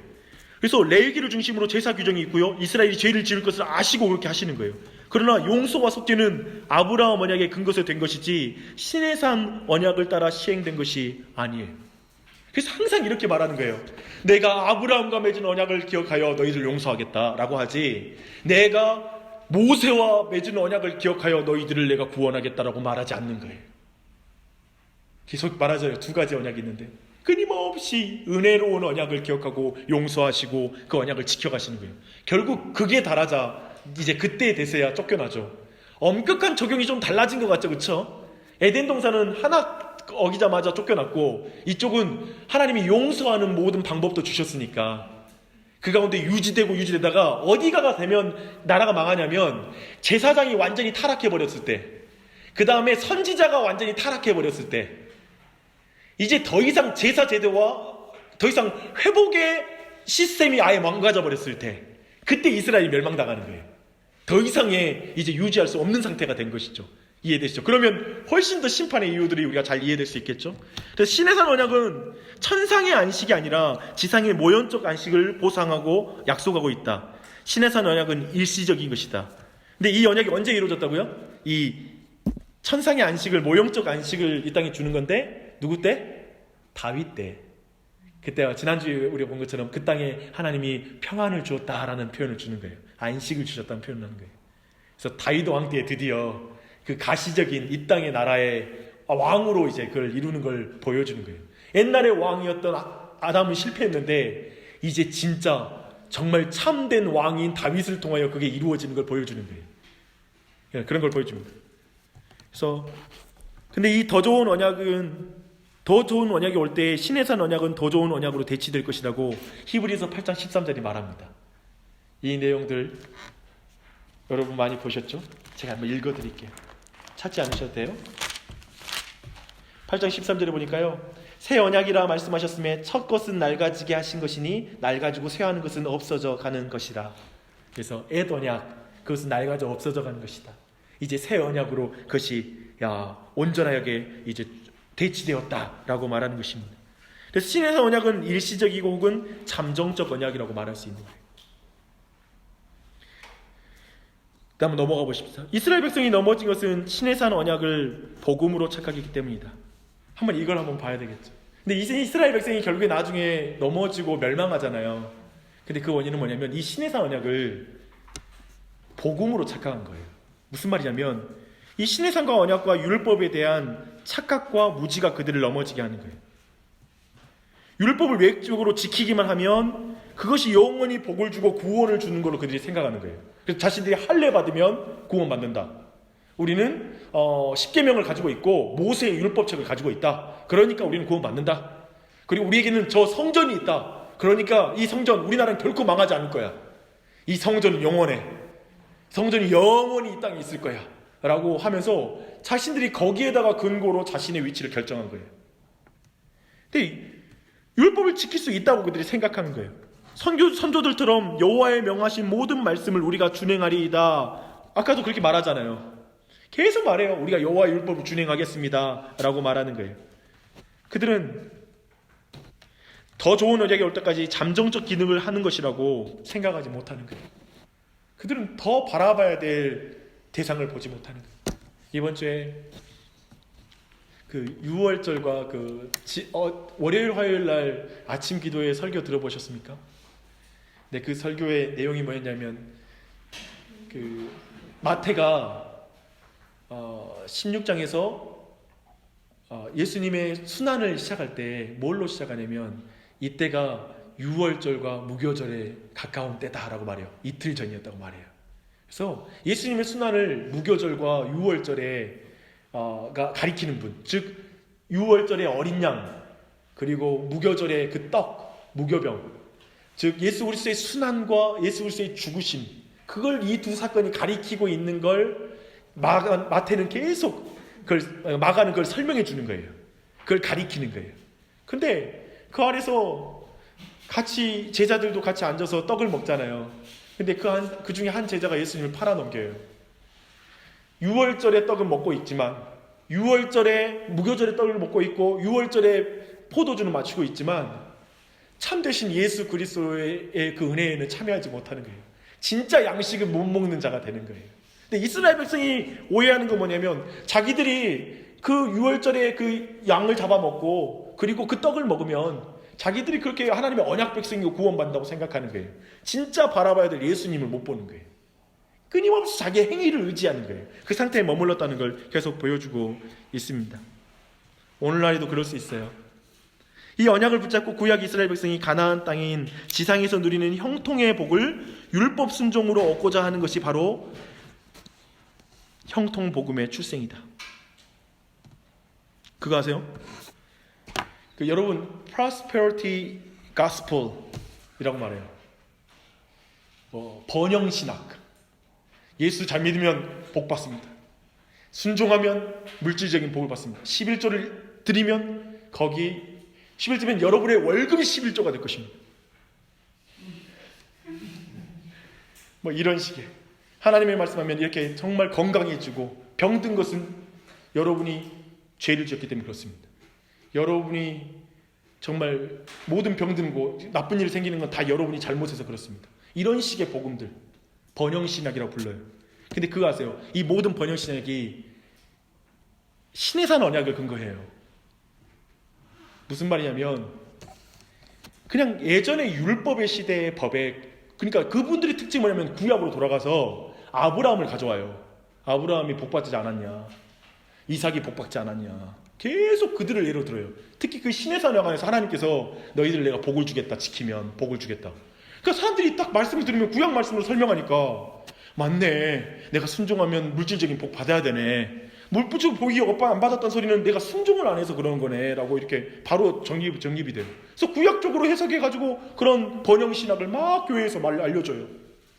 그래서 레위기를 중심으로 제사 규정이 있고요, 이스라엘이 죄를 지을 것을 아시고 그렇게 하시는 거예요. 그러나 용서와 속죄는 아브라함 언약의 근거에서 된 것이지 시내산 언약을 따라 시행된 것이 아니에요. 그래서 항상 이렇게 말하는 거예요. 내가 아브라함과 맺은 언약을 기억하여 너희를 용서하겠다라고 하지, 내가 모세와 맺은 언약을 기억하여 너희들을 내가 구원하겠다라고 말하지 않는 거예요. 계속 말하잖아요. 두 가지 언약이 있는데 끊임없이 은혜로운 언약을 기억하고 용서하시고 그 언약을 지켜가시는 거예요. 결국 그게 달하자 이제 그때 돼서야 쫓겨나죠. 엄격한 적용이 좀 달라진 것 같죠, 그렇죠? 에덴 동산은 하나 어기자마자 쫓겨났고, 이쪽은 하나님이 용서하는 모든 방법도 주셨으니까 그 가운데 유지되다가 어디가가 되면 나라가 망하냐면 제사장이 완전히 타락해버렸을 때, 그 다음에 선지자가 완전히 타락해버렸을 때, 이제 더 이상 제사 제도와 더 이상 회복의 시스템이 아예 망가져버렸을 때, 그때 이스라엘이 멸망당하는 거예요. 더 이상의 이제 유지할 수 없는 상태가 된 것이죠. 이해되시죠? 그러면 훨씬 더 심판의 이유들이 우리가 잘 이해될 수 있겠죠? 그래서 시내산 언약은 천상의 안식이 아니라 지상의 모형적 안식을 보상하고 약속하고 있다. 시내산 언약은 일시적인 것이다. 근데 이 언약이 언제 이루어졌다고요? 이 천상의 안식을, 모형적 안식을 이 땅에 주는 건데 누구 때? 다윗 때. 그때 지난주에 우리가 본 것처럼 그 땅에 하나님이 평안을 주었다라는 표현을 주는 거예요. 안식을 주셨다는 표현을 하는 거예요. 그래서 다윗 왕 때 드디어 그 가시적인 이 땅의 나라의 왕으로 이제 그걸 이루는 걸 보여주는 거예요. 옛날에 왕이었던 아담은 실패했는데 이제 진짜 정말 참된 왕인 다윗을 통하여 그게 이루어지는 걸 보여주는 거예요. 그런 걸 보여줍니다. 그래서 근데 이 더 좋은 언약은 더 좋은 언약이 올 때 신의 산 언약은 더 좋은 언약으로 대치될 것이라고 히브리서 8장 13절이 말합니다. 이 내용들 여러분 많이 보셨죠? 제가 한번 읽어드릴게요. 찾지 않으셔도 돼요. 8장 13절에 보니까요, 새 언약이라 말씀하셨음에 첫 것은 낡아지게 하신 것이니 낡아지고 쇠하는 것은 없어져 가는 것이라. 그래서 옛 언약, 그것은 낡아져 없어져 가는 것이다. 이제 새 언약으로 그것이 온전하게 이제 대치되었다라고 말하는 것입니다. 그래서 신의 산 언약은 일시적이고 혹은 잠정적 언약이라고 말할 수 있는 거예요. 한번 넘어가 보십시오. 이스라엘 백성이 넘어진 것은 신의 산 언약을 복음으로 착각했기 때문이다. 이걸 한번 봐야 되겠죠. 근데 이제 이스라엘 백성이 결국에 나중에 넘어지고 멸망하잖아요. 근데 그 원인은 뭐냐면 이 신의 산 언약을 복음으로 착각한 거예요. 무슨 말이냐면 이 신의 산과 언약과 율법에 대한 착각과 무지가 그들을 넘어지게 하는 거예요. 율법을 외적으로 지키기만 하면 그것이 영원히 복을 주고 구원을 주는 걸로 그들이 생각하는 거예요. 그래서 자신들이 할례 받으면 구원받는다. 우리는 10계명을 가지고 있고 모세의 율법책을 가지고 있다. 그러니까 우리는 구원받는다. 그리고 우리에게는 저 성전이 있다. 그러니까 이 성전, 우리나라는 결코 망하지 않을 거야. 이 성전은 영원해. 성전이 영원히 이 땅에 있을 거야 라고 하면서 자신들이 거기에다가 근거로 자신의 위치를 결정한 거예요. 근데 율법을 지킬 수 있다고 그들이 생각하는 거예요. 선조들처럼 여호와의 명하신 모든 말씀을 우리가 준행하리이다. 아까도 그렇게 말하잖아요. 계속 말해요. 우리가 여호와의 율법을 준행하겠습니다 라고 말하는 거예요. 그들은 더 좋은 언약이 올 때까지 잠정적 기능을 하는 것이라고 생각하지 못하는 거예요. 그들은 더 바라봐야 될 대상을 보지 못하는 거예요. 이번 주에 그 6월절과 월요일 화요일 날 아침 기도회 설교 들어보셨습니까? 네, 그 설교의 내용이 뭐였냐면 그 마태가 16장에서 예수님의 순환을 시작할 때 뭘로 시작하냐면 이때가 6월절과 무교절에 가까운 때다라고 말해요. 이틀 전이었다고 말해요. 그래서 예수님의 순환을 무교절과 6월절에 가리키는 분, 즉 6월절의 어린 양, 그리고 무교절의 그 떡, 무교병, 즉 예수 그리스도의 순환과 예수 그리스도의 죽으심, 그걸 이 두 사건이 가리키고 있는 걸 마태는 계속 마가는 그걸 설명해 주는 거예요. 그걸 가리키는 거예요. 근데 그 아래서 같이 제자들도 같이 앉아서 떡을 먹잖아요. 근데 그 중에 한 제자가 예수님을 팔아넘겨요. 6월절에 떡은 먹고 있지만 6월절에 무교절에 떡을 먹고 있고 6월절에 포도주는 마시고 있지만 참되신 예수 그리스도의 그 은혜에는 참여하지 못하는 거예요. 진짜 양식을 못 먹는 자가 되는 거예요. 근데 이스라엘 백성이 오해하는 건 뭐냐면 자기들이 그 6월절에 그 양을 잡아먹고 그리고 그 떡을 먹으면 자기들이 그렇게 하나님의 언약 백성이고 구원받는다고 생각하는 거예요. 진짜 바라봐야 될 예수님을 못 보는 거예요. 끊임없이 자기의 행위를 의지하는 거예요. 그 상태에 머물렀다는 걸 계속 보여주고 있습니다. 오늘날에도 그럴 수 있어요. 이 언약을 붙잡고 구약 이스라엘 백성이 가나안 땅인 지상에서 누리는 형통의 복을 율법 순종으로 얻고자 하는 것이 바로 형통복음의 출생이다. 그거 아세요? 여러분 prosperity gospel이라고 말해요. 번영신학. 예수 잘 믿으면 복 받습니다. 순종하면 물질적인 복을 받습니다. 11조를 드리면 거기 11조면 여러분의 월급이 11조가 될 것입니다. 이런 식의 하나님의 말씀하면 이렇게 정말 건강해지고 병든 것은 여러분이 죄를 지었기 때문에 그렇습니다. 여러분이 정말 모든 병든고 나쁜 일이 생기는 건 다 여러분이 잘못해서 그렇습니다. 이런 식의 복음들 번영신학이라고 불러요. 근데 그거 아세요? 이 모든 번영신학이 신의 산 언약을 근거해요. 무슨 말이냐면 그냥 예전의 율법의 시대의 법에, 그러니까 그분들의 특징이 뭐냐면 구약으로 돌아가서 아브라함을 가져와요. 아브라함이 복받지 않았냐, 이삭이 복받지 않았냐, 계속 그들을 예로 들어요. 특히 그 신의 산 언약에서 하나님께서 너희들 내가 복을 주겠다, 지키면 복을 주겠다. 그러니까 사람들이 딱 말씀을 들으면 구약 말씀으로 설명하니까 맞네, 내가 순종하면 물질적인 복 받아야 되네, 물 뿌리고 복이 안 받았다는 소리는 내가 순종을 안 해서 그러는 거네 라고 이렇게 바로 정립이 돼요. 그래서 구약적으로 해석해가지고 그런 번영신학을 막 교회에서 알려줘요.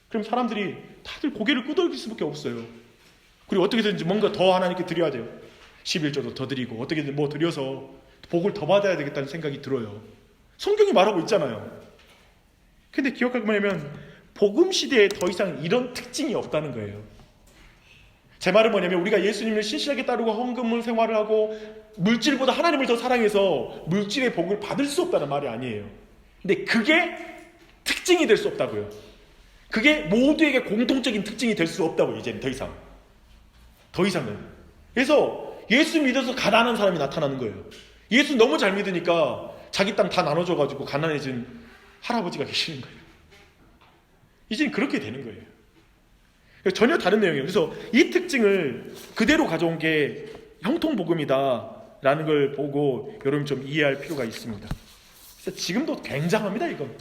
그럼 사람들이 다들 고개를 끄덕일 수밖에 없어요. 그리고 어떻게든지 뭔가 더 하나님께 드려야 돼요. 11조도 더 드리고 어떻게든 뭐 드려서 복을 더 받아야 되겠다는 생각이 들어요. 성경이 말하고 있잖아요. 근데 기억할 게 뭐냐면 복음 시대에 더 이상 이런 특징이 없다는 거예요. 제 말은 뭐냐면 우리가 예수님을 신실하게 따르고 헌금을 생활을 하고 물질보다 하나님을 더 사랑해서 물질의 복을 받을 수 없다는 말이 아니에요. 근데 그게 특징이 될 수 없다고요. 그게 모두에게 공통적인 특징이 될 수 없다고요. 이제는 더 이상은. 그래서 예수 믿어서 가난한 사람이 나타나는 거예요. 예수 너무 잘 믿으니까 자기 땅 다 나눠줘가지고 가난해진 할아버지가 계시는 거예요. 이제는 그렇게 되는 거예요. 전혀 다른 내용이에요. 그래서 이 특징을 그대로 가져온 게 형통복음이다라는 걸 보고 여러분 좀 이해할 필요가 있습니다. 그래서 지금도 굉장합니다. 이건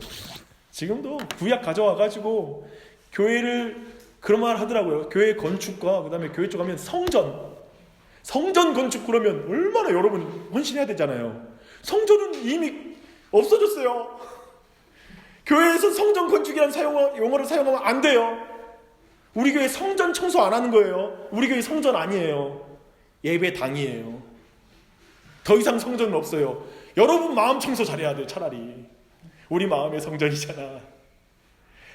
지금도 구약 가져와가지고 교회를 그런 말 하더라고요. 교회 건축과 그 다음에 교회 쪽 가면 성전 건축 그러면 얼마나 여러분 헌신해야 되잖아요. 성전은 이미 없어졌어요. 교회에서 성전 건축이라는 용어를 사용하면 안 돼요. 우리 교회 성전 청소 안 하는 거예요. 우리 교회 성전 아니에요. 예배당이에요. 더 이상 성전은 없어요. 여러분 마음 청소 잘해야 돼요. 차라리 우리 마음의 성전이잖아.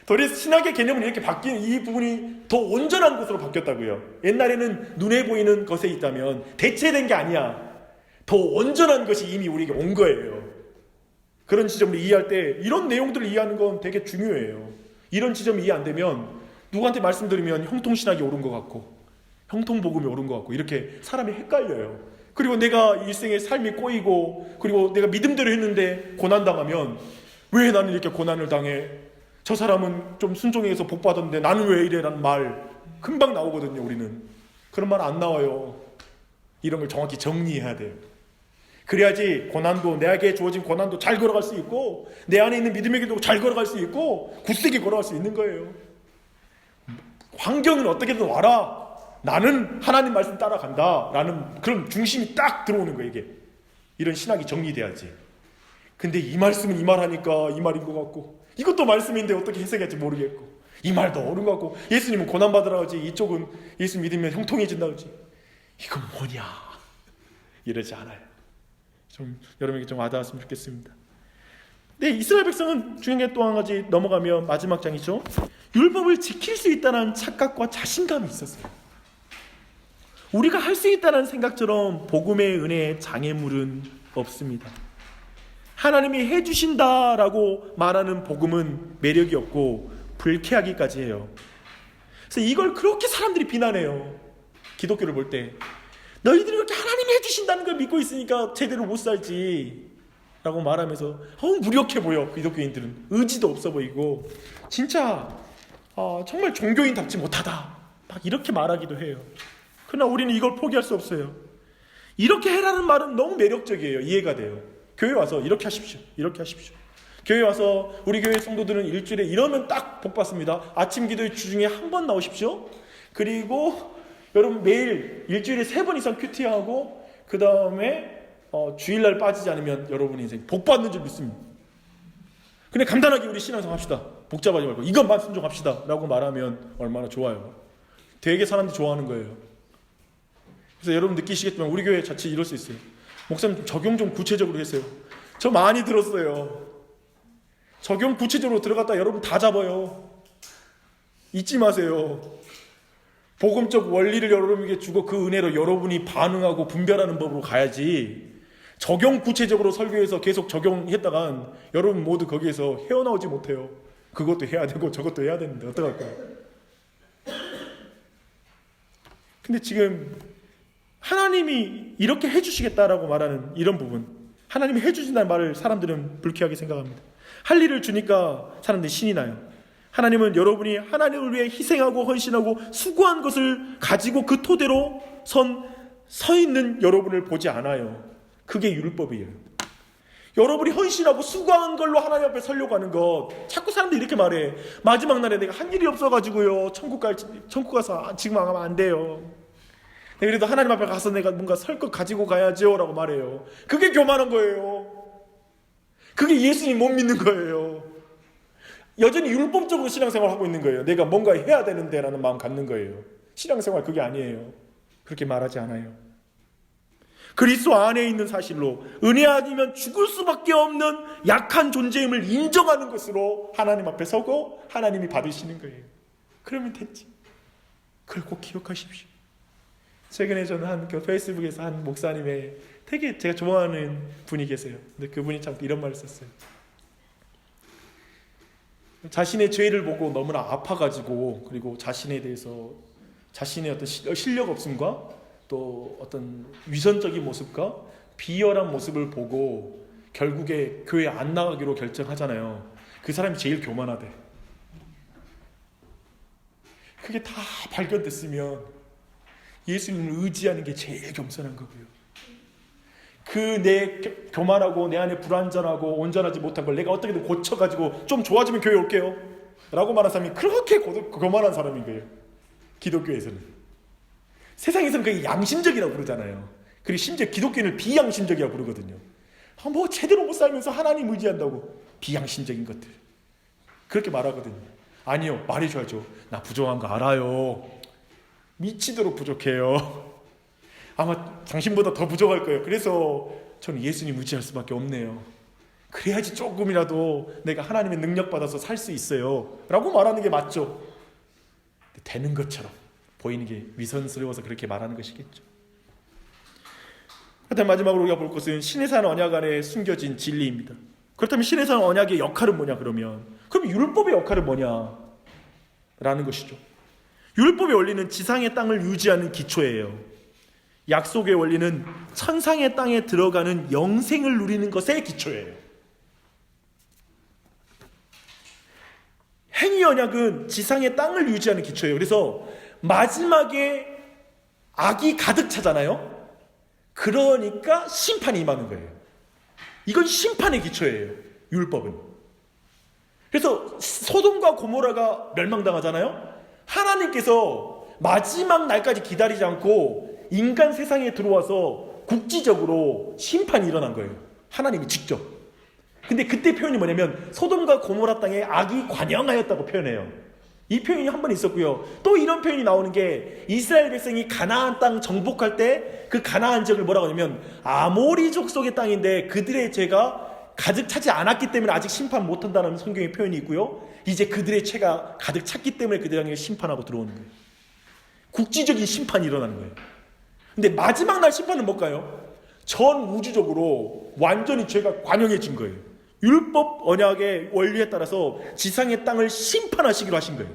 더 신학의 개념은 이렇게 바뀐 이 부분이 더 온전한 것으로 바뀌었다고요. 옛날에는 눈에 보이는 것에 있다면 대체된 게 아니야. 더 온전한 것이 이미 우리에게 온 거예요. 그런 지점을 이해할 때 이런 내용들을 이해하는 건 되게 중요해요. 이런 지점이 이해 안 되면 누구한테 말씀드리면 형통신학이 옳은 것 같고 형통복음이 옳은 것 같고 이렇게 사람이 헷갈려요. 그리고 내가 일생의 삶이 꼬이고 그리고 내가 믿음대로 했는데 고난당하면 왜 나는 이렇게 고난을 당해? 저 사람은 좀 순종해서 복 받았는데 나는 왜 이래? 라는 말 금방 나오거든요. 우리는 그런 말 안 나와요. 이런 걸 정확히 정리해야 돼요. 그래야지 고난도 내게 주어진 고난도 잘 걸어갈 수 있고 내 안에 있는 믿음에게도 잘 걸어갈 수 있고 굳세게 걸어갈 수 있는 거예요. 환경은 어떻게든 와라. 나는 하나님 말씀 따라간다. 라는 그런 중심이 딱 들어오는 거예요. 이게 이런 신학이 정리돼야지. 근데 이 말씀은 이 말 하니까 이 말인 것 같고 이것도 말씀인데 어떻게 해석할지 모르겠고 이 말도 옳은 것 같고 예수님은 고난받으라 하지 이쪽은 예수 믿으면 형통해진다 하지 이건 뭐냐 이러지 않아요. 좀 여러분에게 좀 와닿았으면 좋겠습니다. 네, 이스라엘 백성은 중요한 게 또 한 가지 넘어가면 마지막 장이죠. 율법을 지킬 수 있다는 착각과 자신감이 있었어요. 우리가 할 수 있다는 생각처럼 복음의 은혜에 장애물은 없습니다. 하나님이 해주신다라고 말하는 복음은 매력이 없고 불쾌하기까지 해요. 그래서 이걸 그렇게 사람들이 비난해요. 기독교를 볼 때 너희들이 그렇게 하나님이 해주신다는 걸 믿고 있으니까 제대로 못 살지 라고 말하면서 무력해 보여. 기독교인들은 의지도 없어 보이고 진짜 정말 종교인답지 못하다 막 이렇게 말하기도 해요. 그러나 우리는 이걸 포기할 수 없어요. 이렇게 해라는 말은 너무 매력적이에요. 이해가 돼요. 교회 와서 이렇게 하십시오. 이렇게 하십시오. 교회 와서 우리 교회 성도들은 일주일에 이러면 딱 복 받습니다. 아침 기도의 주중에 한 번 나오십시오. 그리고 여러분 매일 일주일에 3번 이상 큐티하고 그 다음에 주일날 빠지지 않으면 여러분 인생 복 받는 줄 믿습니다. 근데 간단하게 우리 신앙생활 합시다. 복잡하지 말고 이것만 순종합시다 라고 말하면 얼마나 좋아요. 되게 사람들이 좋아하는 거예요. 그래서 여러분 느끼시겠지만 우리 교회 자칫 이럴 수 있어요. 목사님 적용 좀 구체적으로 했어요. 저 많이 들었어요. 적용 구체적으로 들어갔다 여러분 다 잡아요. 잊지 마세요. 복음적 원리를 여러분에게 주고 그 은혜로 여러분이 반응하고 분별하는 법으로 가야지 적용 구체적으로 설교해서 계속 적용했다간 여러분 모두 거기에서 헤어나오지 못해요. 그것도 해야 되고 저것도 해야 되는데 어떡할까요? 근데 지금 하나님이 이렇게 해주시겠다라고 말하는 이런 부분, 하나님이 해주신다는 말을 사람들은 불쾌하게 생각합니다. 할 일을 주니까 사람들이 신이 나요. 하나님은 여러분이 하나님을 위해 희생하고 헌신하고 수고한 것을 가지고 그 토대로 서 있는 여러분을 보지 않아요. 그게 율법이에요. 여러분이 헌신하고 수고한 걸로 하나님 앞에 서려고 하는 것, 자꾸 사람들이 이렇게 말해. 마지막 날에 내가 한 일이 없어가지고요 천국 가서 지금 가면 안 돼요. 그래도 하나님 앞에 가서 내가 뭔가 설 것 가지고 가야죠 라고 말해요. 그게 교만한 거예요. 그게 예수님 못 믿는 거예요. 여전히 율법적으로 신앙생활을 하고 있는 거예요. 내가 뭔가 해야 되는데 라는 마음 갖는 거예요. 신앙생활 그게 아니에요. 그렇게 말하지 않아요. 그리스도 안에 있는 사실로 은혜 아니면 죽을 수밖에 없는 약한 존재임을 인정하는 것으로 하나님 앞에 서고 하나님이 받으시는 거예요. 그러면 됐지. 그걸 꼭 기억하십시오. 최근에 저는 페이스북에서 한 목사님의 되게 제가 좋아하는 분이 계세요. 근데 그분이 참 이런 말을 썼어요. 자신의 죄를 보고 너무나 아파가지고, 그리고 자신에 대해서 자신의 어떤 실력 없음과 또 어떤 위선적인 모습과 비열한 모습을 보고 결국에 교회 안 나가기로 결정하잖아요. 그 사람이 제일 교만하대. 그게 다 발견됐으면 예수님을 의지하는 게 제일 겸손한 거고요. 그 내 교만하고 내 안에 불완전하고 온전하지 못한 걸 내가 어떻게든 고쳐가지고 좀 좋아지면 교회 올게요 라고 말하는 사람이 그렇게 교만한 사람인 거예요. 기독교에서는. 세상에서는 그게 양심적이라고 부르잖아요. 그리고 심지어 기독교인을 비양심적이라고 부르거든요. 뭐 제대로 못 살면서 하나님 의지한다고. 비양심적인 것들 그렇게 말하거든요. 아니요, 말해줘야죠. 나 부족한 거 알아요. 미치도록 부족해요. 아마 당신보다 더 부족할 거예요. 그래서 저는 예수님 의지할 수밖에 없네요. 그래야지 조금이라도 내가 하나님의 능력 받아서 살 수 있어요 라고 말하는 게 맞죠. 되는 것처럼 보이는 게 위선스러워서 그렇게 말하는 것이겠죠. 그렇다면 마지막으로 우리가 볼 것은 신의 산 언약 안에 숨겨진 진리입니다. 그렇다면 신의 산 언약의 역할은 뭐냐? 그럼 율법의 역할은 뭐냐? 라는 것이죠. 율법의 원리는 지상의 땅을 유지하는 기초예요. 약속의 원리는 천상의 땅에 들어가는 영생을 누리는 것의 기초예요. 행위 언약은 지상의 땅을 유지하는 기초예요. 그래서 마지막에 악이 가득 차잖아요. 그러니까 심판이 임하는 거예요. 이건 심판의 기초예요. 율법은. 그래서 소돔과 고모라가 멸망당하잖아요. 하나님께서 마지막 날까지 기다리지 않고 인간 세상에 들어와서 국지적으로 심판이 일어난 거예요. 하나님이 직접. 근데 그때 표현이 뭐냐면 소돔과 고모라 땅에 악이 관영하였다고 표현해요. 이 표현이 한 번 있었고요. 또 이런 표현이 나오는 게 이스라엘 백성이 가나안 땅 정복할 때 그 가나안 지역을 뭐라고 하냐면 아모리 족속의 땅인데 그들의 죄가 가득 차지 않았기 때문에 아직 심판 못한다는 성경의 표현이 있고요. 이제 그들의 죄가 가득 찼기 때문에 그들에게 심판하고 들어오는 거예요. 국지적인 심판이 일어나는 거예요. 근데 마지막 날 심판은 뭘까요? 전 우주적으로 완전히 죄가 관영해진 거예요. 율법 언약의 원리에 따라서 지상의 땅을 심판하시기로 하신 거예요.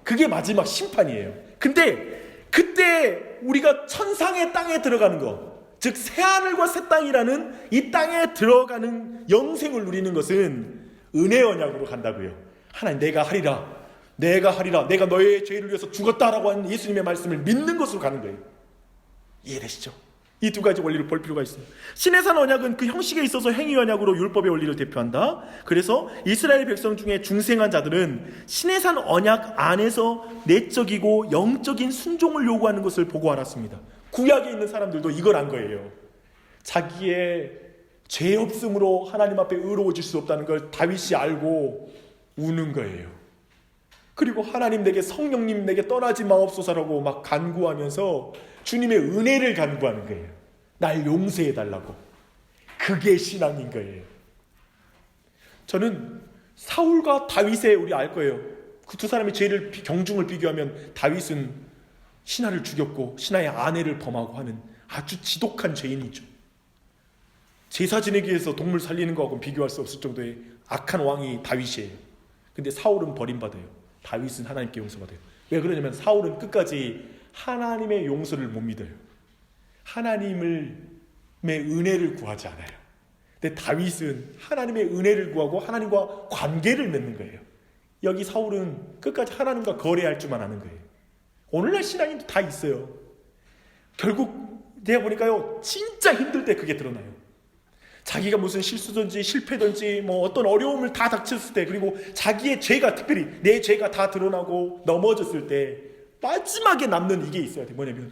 그게 마지막 심판이에요. 근데 그때 우리가 천상의 땅에 들어가는 거, 즉 새하늘과 새 땅이라는 이 땅에 들어가는 영생을 누리는 것은 은혜 언약으로 간다고요. 하나님 내가 하리라, 내가 너의 죄를 위해서 죽었다라고 하는 예수님의 말씀을 믿는 것으로 가는 거예요. 이해되시죠? 이 두 가지 원리를 볼 필요가 있어요. 신의 산 언약은 그 형식에 있어서 행위 언약으로 율법의 원리를 대표한다. 그래서 이스라엘 백성 중에 중생한 자들은 신의 산 언약 안에서 내적이고 영적인 순종을 요구하는 것을 보고 알았습니다. 구약에 있는 사람들도 이걸 안 거예요. 자기의 죄 없음으로 하나님 앞에 의로워질 수 없다는 걸 다윗이 알고 우는 거예요. 그리고 하나님 내게 성령님 내게 떠나지 마옵소서라고 막 간구하면서 주님의 은혜를 간구하는 거예요. 날 용서해달라고. 그게 신앙인 거예요. 저는 사울과 다윗의 우리 알 거예요. 그 두 사람의 죄를 경중을 비교하면 다윗은 신하를 죽였고 신하의 아내를 범하고 하는 아주 지독한 죄인이죠. 제사 지내기 위해서 동물 살리는 거하고는 비교할 수 없을 정도의 악한 왕이 다윗이에요. 근데 사울은 버림받아요. 다윗은 하나님께 용서받아요. 왜 그러냐면 사울은 끝까지 하나님의 용서를 못 믿어요. 하나님의 은혜를 구하지 않아요. 근데 다윗은 하나님의 은혜를 구하고 하나님과 관계를 맺는 거예요. 여기 사울은 끝까지 하나님과 거래할 줄만 아는 거예요. 오늘날 신앙인도 다 있어요. 결국 내가 보니까요, 진짜 힘들 때 그게 드러나요. 자기가 무슨 실수든지 실패든지 뭐 어떤 어려움을 다 닥쳤을 때, 그리고 자기의 죄가, 특별히 내 죄가 다 드러나고 넘어졌을 때 마지막에 남는 이게 있어야 돼. 뭐냐면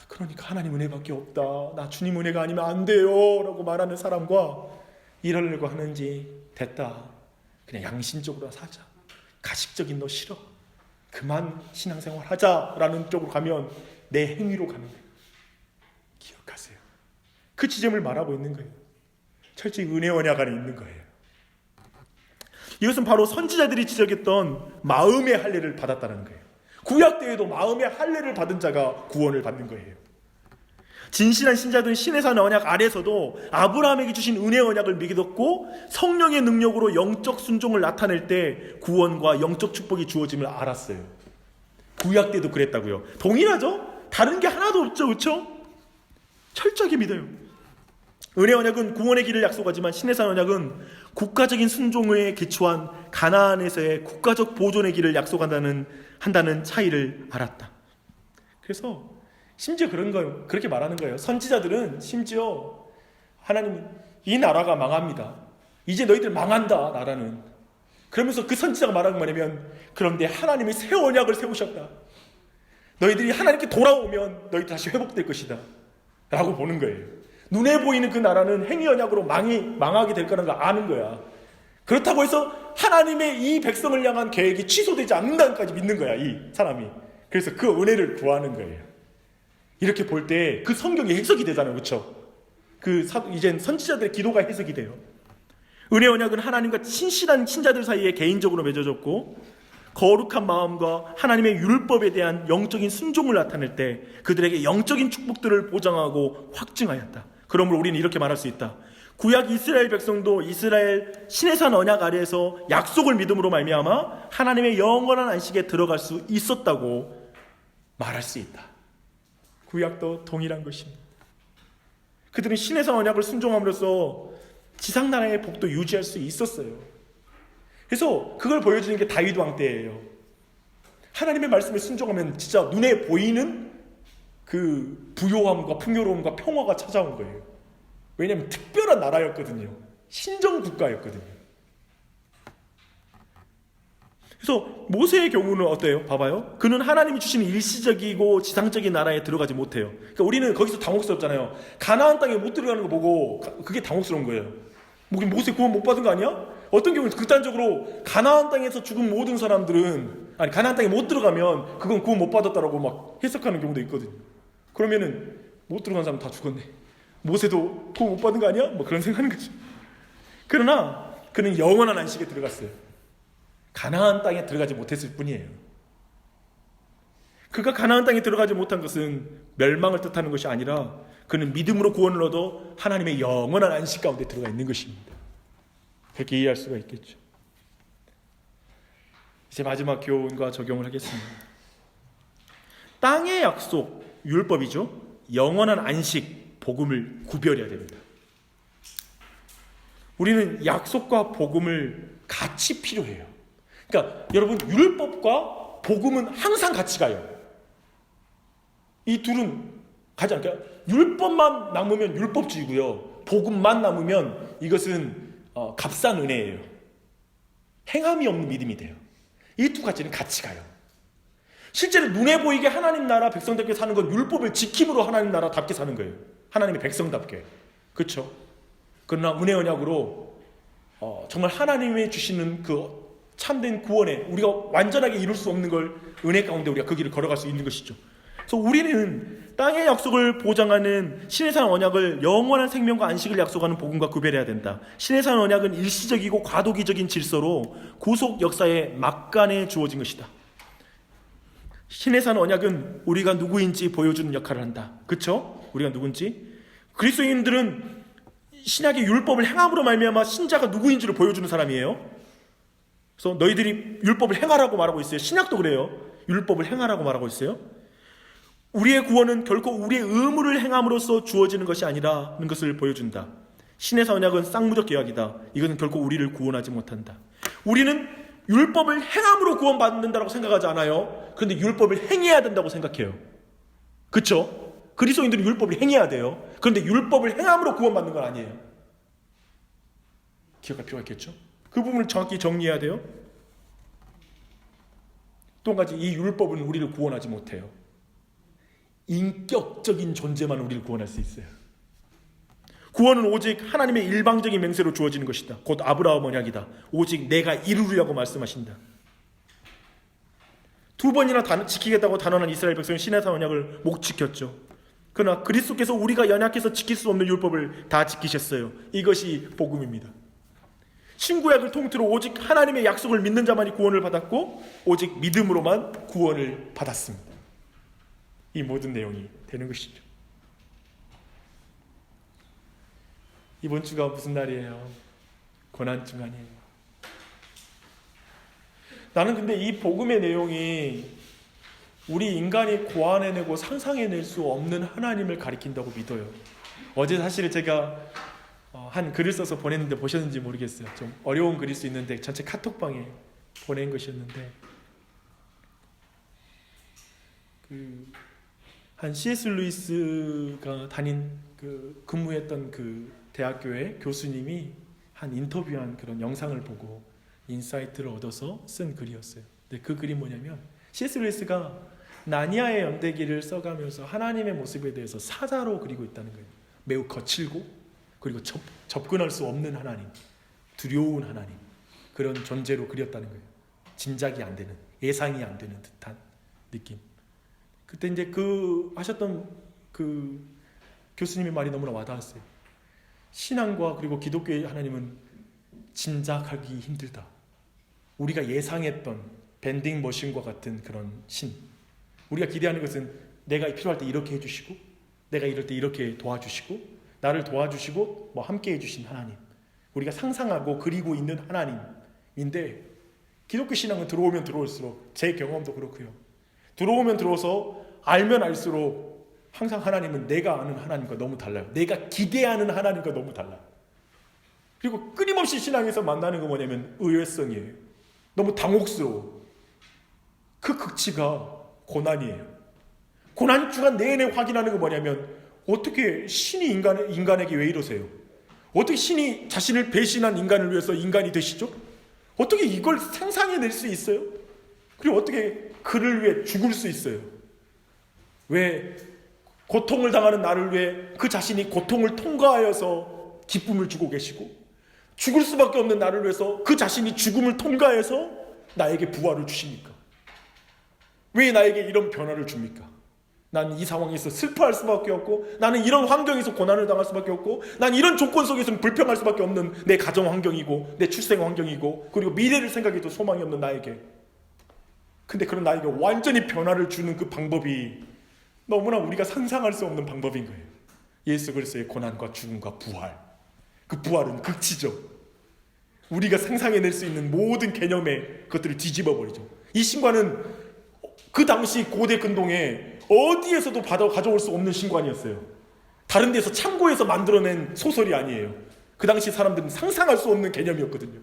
그러니까 하나님 은혜밖에 없다, 나 주님 은혜가 아니면 안 돼요 라고 말하는 사람과 이러려고 하는지, 됐다, 그냥 양심적으로 사자, 가식적인 너 싫어, 그만 신앙생활 하자라는 쪽으로 가면 내 행위로 가는 거예요. 기억하세요. 그 지점을 말하고 있는 거예요. 철저히 은혜 언약 안에 있는 거예요. 이것은 바로 선지자들이 지적했던 마음의 할례를 받았다는 거예요. 구약 때에도 마음의 할례를 받은 자가 구원을 받는 거예요. 진실한 신자들은 신의 산 언약 아래서도 아브라함에게 주신 은혜 언약을 믿었고 성령의 능력으로 영적 순종을 나타낼 때 구원과 영적 축복이 주어짐을 알았어요. 구약 때도 그랬다고요. 동일하죠? 다른 게 하나도 없죠, 그렇죠? 철저하게 믿어요. 은혜 언약은 구원의 길을 약속하지만 신의 산 언약은 국가적인 순종에 기초한 가나안에서의 국가적 보존의 길을 약속한다는 차이를 알았다. 그래서 심지어 그런 거예요. 그렇게 말하는 거예요. 선지자들은 심지어 하나님, 이 나라가 망합니다, 이제 너희들 망한다 나라는. 그러면서 그 선지자가 말하는 뭐냐면, 그런데 하나님이 새 언약을 세우셨다, 너희들이 하나님께 돌아오면 너희들 다시 회복될 것이다 라고 보는 거예요. 눈에 보이는 그 나라는 행위 언약으로 망하게 될 거라는 걸 아는 거야. 그렇다고 해서 하나님의 이 백성을 향한 계획이 취소되지 않는다는까지 믿는 거야, 이 사람이. 그래서 그 은혜를 구하는 거예요. 이렇게 볼 때 그 성경이 해석이 되잖아요, 그렇죠? 이젠 선지자들의 기도가 해석이 돼요. 은혜 언약은 하나님과 친실한 신자들 사이에 개인적으로 맺어졌고, 거룩한 마음과 하나님의 율법에 대한 영적인 순종을 나타낼 때 그들에게 영적인 축복들을 보장하고 확증하였다. 그러므로 우리는 이렇게 말할 수 있다. 구약 이스라엘 백성도 이스라엘 신의 산 언약 아래에서 약속을 믿음으로 말미암아 하나님의 영원한 안식에 들어갈 수 있었다고 말할 수 있다. 구약도 동일한 것입니다. 그들은 신의 산 언약을 순종함으로써 지상나라의 복도 유지할 수 있었어요. 그래서 그걸 보여주는 게 다윗 왕 때예요. 하나님의 말씀에 순종하면 진짜 눈에 보이는 그 부요함과 풍요로움과 평화가 찾아온 거예요. 왜냐하면 특별한 나라였거든요. 신정국가였거든요. 그래서 모세의 경우는 어때요? 봐봐요. 그는 하나님이 주신 일시적이고 지상적인 나라에 들어가지 못해요. 그러니까 우리는 거기서 당혹스럽잖아요. 가나안 땅에 못 들어가는 거 보고 그게 당혹스러운 거예요. 모세 구원 못 받은 거 아니야? 어떤 경우는 극단적으로 가나안 땅에서 죽은 모든 사람들은, 아니 가나안 땅에 못 들어가면 그건 구원 못 받았다라고 막 해석하는 경우도 있거든요. 그러면은 못 들어간 사람 다 죽었네, 모세도 구원 못 받은 거 아니야? 뭐 그런 생각하는 거죠. 그러나 그는 영원한 안식에 들어갔어요. 가나안 땅에 들어가지 못했을 뿐이에요. 그가 가나안 땅에 들어가지 못한 것은 멸망을 뜻하는 것이 아니라 그는 믿음으로 구원을 얻어 하나님의 영원한 안식 가운데 들어가 있는 것입니다. 그렇게 이해할 수가 있겠죠. 이제 마지막 교훈과 적용을 하겠습니다. 땅의 약속, 율법이죠. 영원한 안식, 복음을 구별해야 됩니다. 우리는 약속과 복음을 같이 필요해요. 그러니까 여러분, 율법과 복음은 항상 같이 가요. 이 둘은 가지 않을까요? 율법만 남으면 율법주의고요, 복음만 남으면 이것은 값싼 은혜예요. 행함이 없는 믿음이 돼요. 이 두 가지는 같이 가요. 실제로 눈에 보이게 하나님 나라 백성답게 사는 건 율법을 지킴으로 하나님 나라답게 사는 거예요. 하나님의 백성답게. 그렇죠? 그러나 은혜 언약으로 정말 하나님이 주시는 그 참된 구원에 우리가 완전하게 이룰 수 없는 걸 은혜 가운데 우리가 그 길을 걸어갈 수 있는 것이죠. 그래서 우리는 땅의 약속을 보장하는 신의 산 언약을 영원한 생명과 안식을 약속하는 복음과 구별해야 된다. 신의 산 언약은 일시적이고 과도기적인 질서로 구속 역사의 막간에 주어진 것이다. 신의 산 언약은 우리가 누구인지 보여주는 역할을 한다. 그렇죠? 우리가 누군지. 그리스도인들은 신약의 율법을 행함으로 말미암아 신자가 누구인지를 보여주는 사람이에요. 그래서 너희들이 율법을 행하라고 말하고 있어요. 신약도 그래요. 율법을 행하라고 말하고 있어요. 우리의 구원은 결코 우리의 의무를 행함으로써 주어지는 것이 아니라는 것을 보여준다. 신의 산 언약은 쌍무적 계약이다. 이것은 결코 우리를 구원하지 못한다. 우리는 율법을 행함으로 구원받는다고 생각하지 않아요. 그런데 율법을 행해야 된다고 생각해요. 그렇죠? 그리스도인들은 율법을 행해야 돼요. 그런데 율법을 행함으로 구원받는 건 아니에요. 기억할 필요가 있겠죠? 그 부분을 정확히 정리해야 돼요. 또 한 가지, 이 율법은 우리를 구원하지 못해요. 인격적인 존재만 우리를 구원할 수 있어요. 구원은 오직 하나님의 일방적인 맹세로 주어지는 것이다. 곧 아브라함 언약이다. 오직 내가 이루려고 말씀하신다. 2번이나 지키겠다고 단언한 이스라엘 백성은 시내산 언약을 못 지켰죠. 그러나 그리스도께서 우리가 연약해서 지킬 수 없는 율법을 다 지키셨어요. 이것이 복음입니다. 신구약을 통틀어 오직 하나님의 약속을 믿는 자만이 구원을 받았고 오직 믿음으로만 구원을 받았습니다. 이 모든 내용이 되는 것이죠. 이번 주가 무슨 날이에요? 고난주가 아니에요. 나는 근데 이 복음의 내용이 우리 인간이 고안해내고 상상해낼 수 없는 하나님을 가리킨다고 믿어요. 어제 사실 제가 한 글을 써서 보냈는데 보셨는지 모르겠어요. 좀 어려운 글일 수 있는데 전체 카톡방에 보낸 것이었는데 한 C.S. 루이스가 근무했던 그 대학교의 교수님이 한 인터뷰한 그런 영상을 보고 인사이트를 얻어서 쓴 글이었어요. 근데 그 글이 뭐냐면 C.S. 루이스가 나니아의 연대기를 써가면서 하나님의 모습에 대해서 사자로 그리고 있다는 거예요. 매우 거칠고 그리고 접근할 수 없는 하나님, 두려운 하나님, 그런 존재로 그렸다는 거예요. 짐작이 안 되는, 예상이 안 되는 듯한 느낌. 그때 이제 하셨던 그 교수님의 말이 너무나 와닿았어요. 신앙과 그리고 기독교의 하나님은 짐작하기 힘들다. 우리가 예상했던 밴딩 머신과 같은 그런 신. 우리가 기대하는 것은 내가 필요할 때 이렇게 해주시고 내가 이럴 때 이렇게 도와주시고 나를 도와주시고 함께 해주신 하나님, 우리가 상상하고 그리고 있는 하나님인데 기독교 신앙은 들어오면 들어올수록 제 경험도 그렇고요. 들어오면 들어서 알면 알수록 항상 하나님은 내가 아는 하나님과 너무 달라요. 내가 기대하는 하나님과 너무 달라요. 그리고 끊임없이 신앙에서 만나는 거 뭐냐면 의외성이에요. 너무 당혹스러워. 그 극치가 고난이에요. 고난 주간 내내 확인하는 거 뭐냐면 어떻게 신이 인간에게 왜 이러세요? 어떻게 신이 자신을 배신한 인간을 위해서 인간이 되시죠? 어떻게 이걸 상상해낼 수 있어요? 그리고 어떻게 그를 위해 죽을 수 있어요? 왜 고통을 당하는 나를 위해 그 자신이 고통을 통과하여서 기쁨을 주고 계시고 죽을 수밖에 없는 나를 위해서 그 자신이 죽음을 통과해서 나에게 부활을 주십니까? 왜 나에게 이런 변화를 줍니까? 난 이 상황에서 슬퍼할 수밖에 없고 나는 이런 환경에서 고난을 당할 수밖에 없고 난 이런 조건 속에서는 불평할 수밖에 없는 내 가정 환경이고 내 출생 환경이고 그리고 미래를 생각해도 소망이 없는 나에게, 근데 그런 나에게 완전히 변화를 주는 그 방법이 너무나 우리가 상상할 수 없는 방법인 거예요. 예수 그리스도의 고난과 죽음과 부활. 그 부활은 극치죠. 우리가 상상해낼 수 있는 모든 개념의 것들을 뒤집어 버리죠. 이 신과는 그 당시 고대 근동에 어디에서도 가져올 수 없는 신관이었어요. 다른 데서 참고해서 만들어낸 소설이 아니에요. 그 당시 사람들은 상상할 수 없는 개념이었거든요.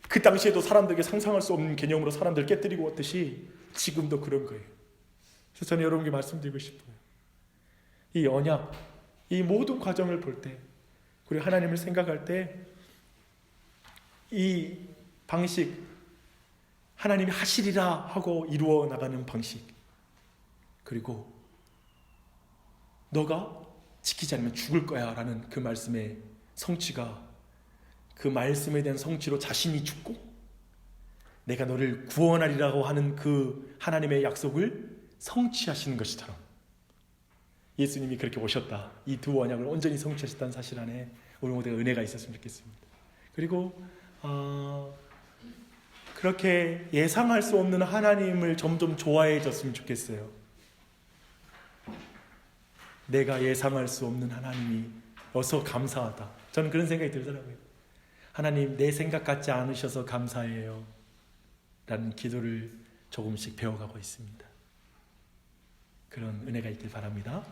그 당시에도 사람들에게 상상할 수 없는 개념으로 사람들을 깨뜨리고 왔듯이 지금도 그런 거예요. 그래서 저는 여러분께 말씀드리고 싶어요. 이 언약, 이 모든 과정을 볼 때, 그리고 하나님을 생각할 때 이 방식, 하나님이 하시리라 하고 이루어 나가는 방식, 그리고 너가 지키지 않으면 죽을 거야 라는 그 말씀의 성취가, 그 말씀에 대한 성취로 자신이 죽고 내가 너를 구원하리라고 하는 그 하나님의 약속을 성취하시는 것이처럼 예수님이 그렇게 오셨다, 이 두 언약을 온전히 성취하셨다는 사실 안에 우리 모두가 은혜가 있었으면 좋겠습니다. 그리고 그렇게 예상할 수 없는 하나님을 점점 좋아해졌으면 좋겠어요. 내가 예상할 수 없는 하나님이 어서 감사하다. 저는 그런 생각이 들더라고요. 하나님, 내 생각 같지 않으셔서 감사해요 라는 기도를 조금씩 배워가고 있습니다. 그런 은혜가 있길 바랍니다.